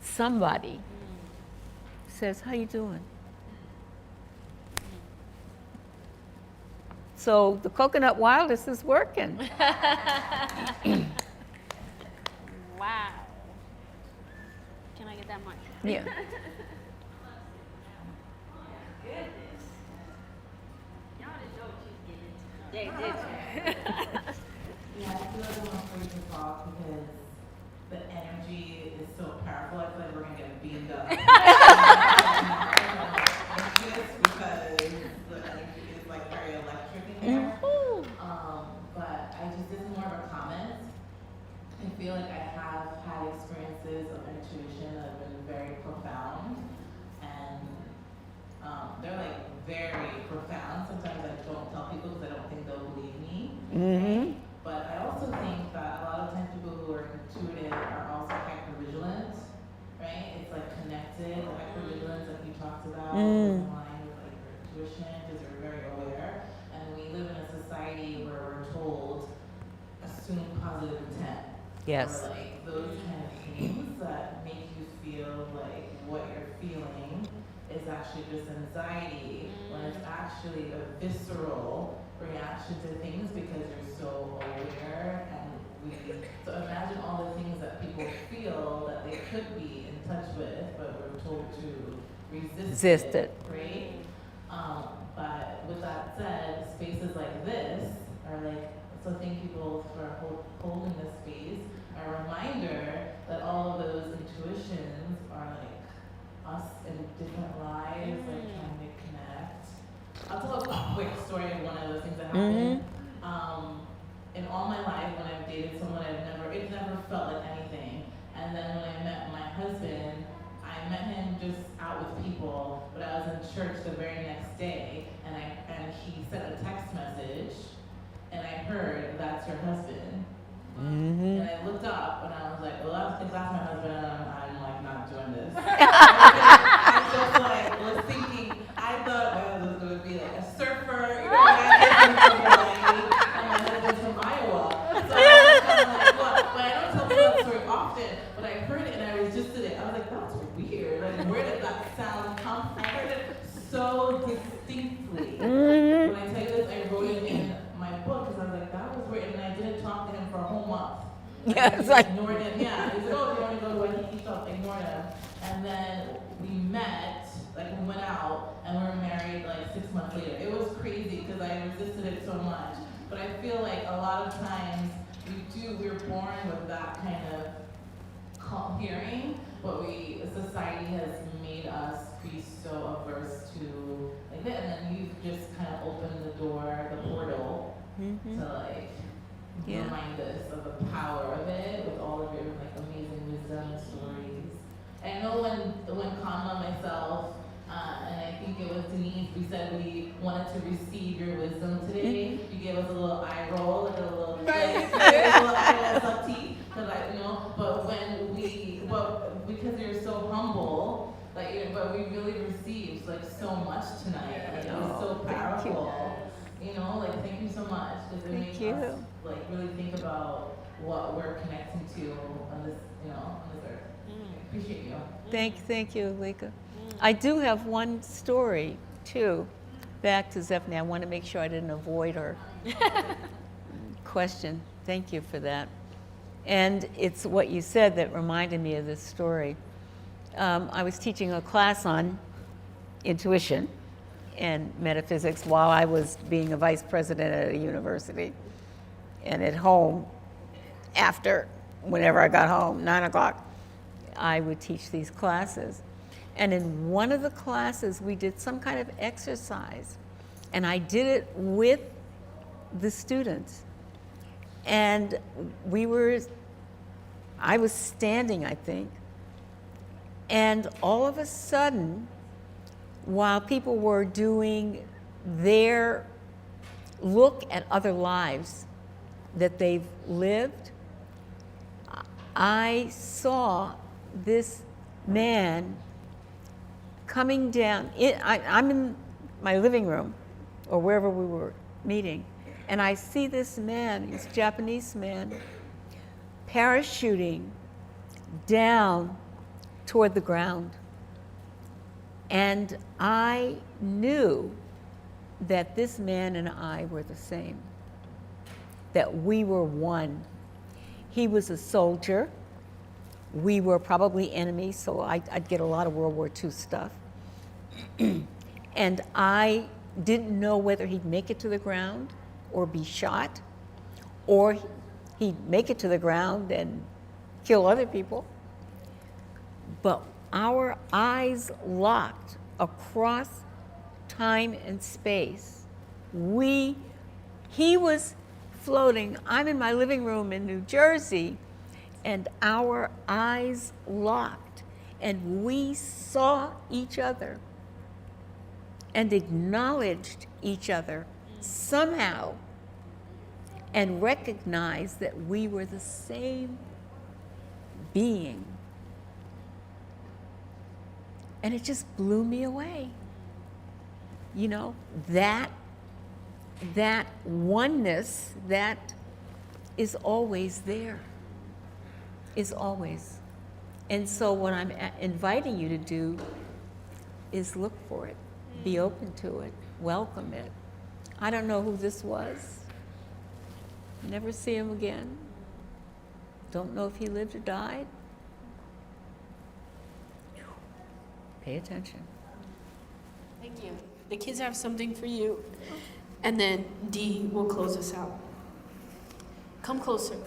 [SPEAKER 2] Somebody says, how you doing? So the coconut wildness is working.
[SPEAKER 3] Wow. Can I get that mic?
[SPEAKER 2] Yeah.
[SPEAKER 3] They did.
[SPEAKER 4] Yeah, I feel like I'm afraid to talk because the energy is so powerful. I feel like we're gonna get beamed up. Just because the energy is like very electric in here. But I just did more of a comment. I feel like I have had experiences of intuition that have been very profound, and they're like very profound. Sometimes I don't tell people because I don't think they'll believe me. Right? But I also think that a lot of times people who are intuitive are also hypervigilant, right? It's like connected, the hypervigilance that you talked about is in line with like your intuition because you're very aware. And we live in a society where we're told assume positive intent.
[SPEAKER 2] Yes.
[SPEAKER 4] Or like those kind of things that make you feel like what you're feeling is actually just anxiety when it's actually a visceral reaction to things because you're so aware. And so imagine all the things that people feel that they could be in touch with, but we're told to resist it. Right? But with that said, spaces like this are like, so thank you both for holding this space. A reminder that all of those intuitions are like us in different lives, like trying to connect. I'll tell a quick story of one of those things that happened. In all my life, when I've dated someone, it never felt like anything. And then when I met my husband, I
[SPEAKER 8] I met him just out with people, but I was in church the very next day, and he sent a text message, and I heard, "That's your husband." And I looked up, and I was like, "Well, if that's my husband, I'm like not doing this." I just like was thinking, I thought my husband was gonna be like a surfer, you know, my husband's from Hawaii, and my husband's from Iowa. So I was kind of like, what? But I don't tell people that story often, but I heard it, and I resisted it. I was like, that's weird. Like, where did that sound come from? I heard it so distinctly. When I tell you this, I wrote it in my book because I was like, that was weird, and I didn't talk to him for a whole month.
[SPEAKER 2] Yeah, it's like
[SPEAKER 8] ignored him. Yeah, he said, "Oh, do you want to go to Waikiki shop?" Ignored him, and then we met. Like we went out, and we were married like 6 months later. It was crazy because I resisted it so much. But I feel like a lot of times we're born with that kind of hearing, but society has made us be so averse to like that, and then you've just kind of opened the door, the portal to like remind us of the power of it with all of your like amazing wisdom and stories. And I know when Kama, myself, and I think it was Denise, we said we wanted to receive your wisdom today. You gave us a little eye roll, like a little, like, a little eye roll, suck teeth, because but because you're so humble, like, but we really received like so much tonight. Like, it was so powerful. You know, like thank you so much because it makes us like really think about what we're connecting to on this, on this earth. Appreciate you.
[SPEAKER 2] Thank you, Alika. I do have one story too. Back to Zephany. I want to make sure I didn't avoid her question. Thank you for that. And it's what you said that reminded me of this story. I was teaching a class on intuition and metaphysics while I was being a vice president at a university. And at home, whenever I got home, 9 o'clock, I would teach these classes. And in one of the classes, we did some kind of exercise. And I did it with the students. And I was standing, I think. And all of a sudden, while people were doing their look at other lives that they've lived, I saw this man coming down. I'm in my living room or wherever we were meeting, and I see this man, this Japanese man, parachuting down toward the ground. And I knew that this man and I were the same, that we were one. He was a soldier. We were probably enemies, so I'd get a lot of World War II stuff. And I didn't know whether he'd make it to the ground or be shot, or he'd make it to the ground and kill other people. But our eyes locked across time and space. He was floating. I'm in my living room in New Jersey, and our eyes locked, and we saw each other and acknowledged each other somehow and recognized that we were the same being. And it just blew me away. You know, that oneness that is always there, is always. And so what I'm inviting you to do is look for it, be open to it, welcome it. I don't know who this was. Never see him again. Don't know if he lived or died. Pay attention.
[SPEAKER 1] Thank you. The kids have something for you. And then Dee will close us out. Come closer.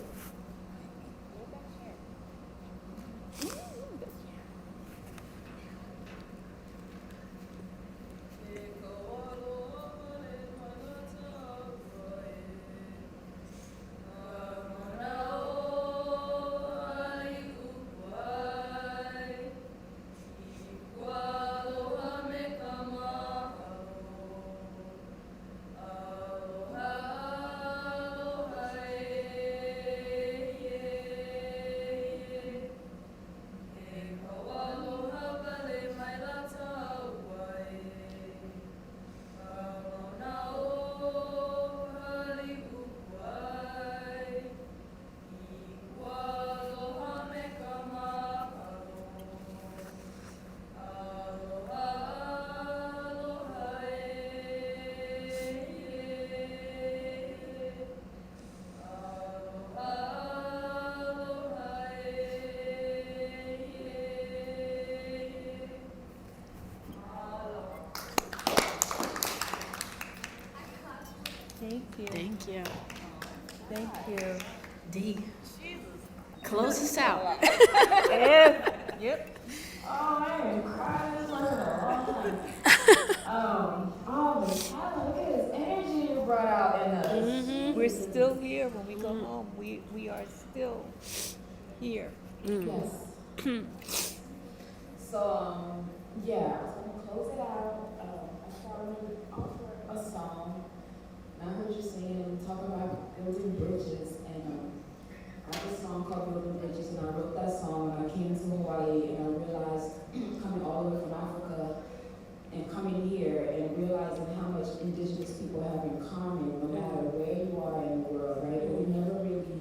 [SPEAKER 2] you.
[SPEAKER 1] Thank you.
[SPEAKER 2] Thank you.
[SPEAKER 1] D. Close us out.
[SPEAKER 2] Yep.
[SPEAKER 5] Oh, I am crying this one for a long time. Miss Helen, look at this energy you brought out in us.
[SPEAKER 2] We're still here when we go home. We are still here.
[SPEAKER 4] Yes. So, yeah, I was gonna close it out. I started to offer a song. And I heard you singing and talk about building bridges. And I have a song called Building Bridges, and I wrote that song when I came to Hawaii, and I realized coming all the way from Africa and coming here and realizing how much indigenous people have in common, no matter where you are in the world, right? But we never really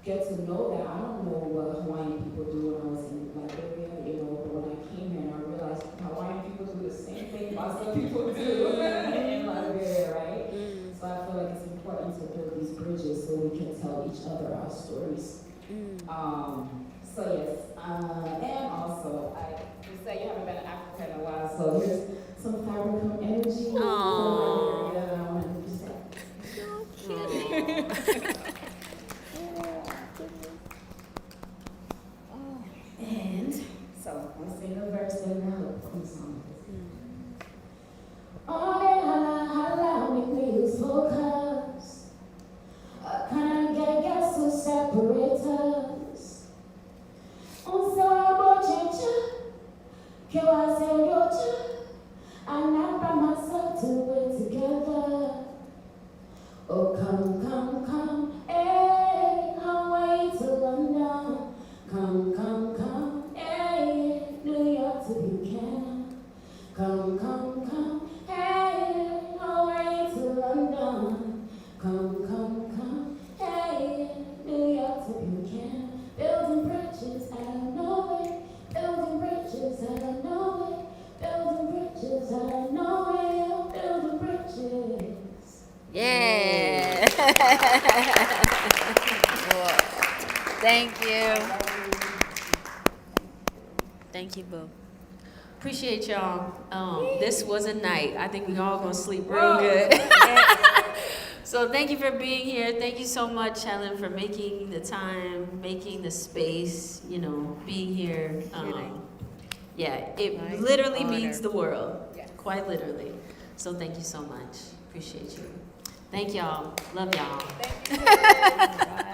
[SPEAKER 4] get to know that. I don't know what Hawaiian people do when I was in Liberia, but when I came here and I realized Hawaiian people do the same thing Boston people do in Liberia, right? So I feel like it's important to build these bridges so we can tell each other our stories. So yes, and also, you said you haven't been to Africa in a while, so here's some fabric energy.
[SPEAKER 1] Aww.
[SPEAKER 4] That I want to present. And so I'm gonna sing the verse and now the song. Oh, hala, make me lose focus. Can't get so separate us. On sabo checha, que I say yocha. I not by myself to it together. Oh, come, hey, Hawaii to London. Come, hey, New York to Buchanan. Come, hey, Hawaii to London. Come, hey, New York to Buchanan. Building bridges out of nowhere. Building bridges out of nowhere. Building bridges out of nowhere. Building bridges.
[SPEAKER 1] Yeah. Thank you. Thank you, boo. Appreciate y'all. This was a night. I think we all gonna sleep real good. So thank you for being here. Thank you so much, Helen, for making the time, making the space, being here. Yeah, it
[SPEAKER 2] My
[SPEAKER 1] literally
[SPEAKER 2] honor.
[SPEAKER 1] means the world.
[SPEAKER 2] Yes.
[SPEAKER 1] Quite literally. So thank you so much. Appreciate you. Thank y'all. Love y'all.
[SPEAKER 2] Thank you. Bye.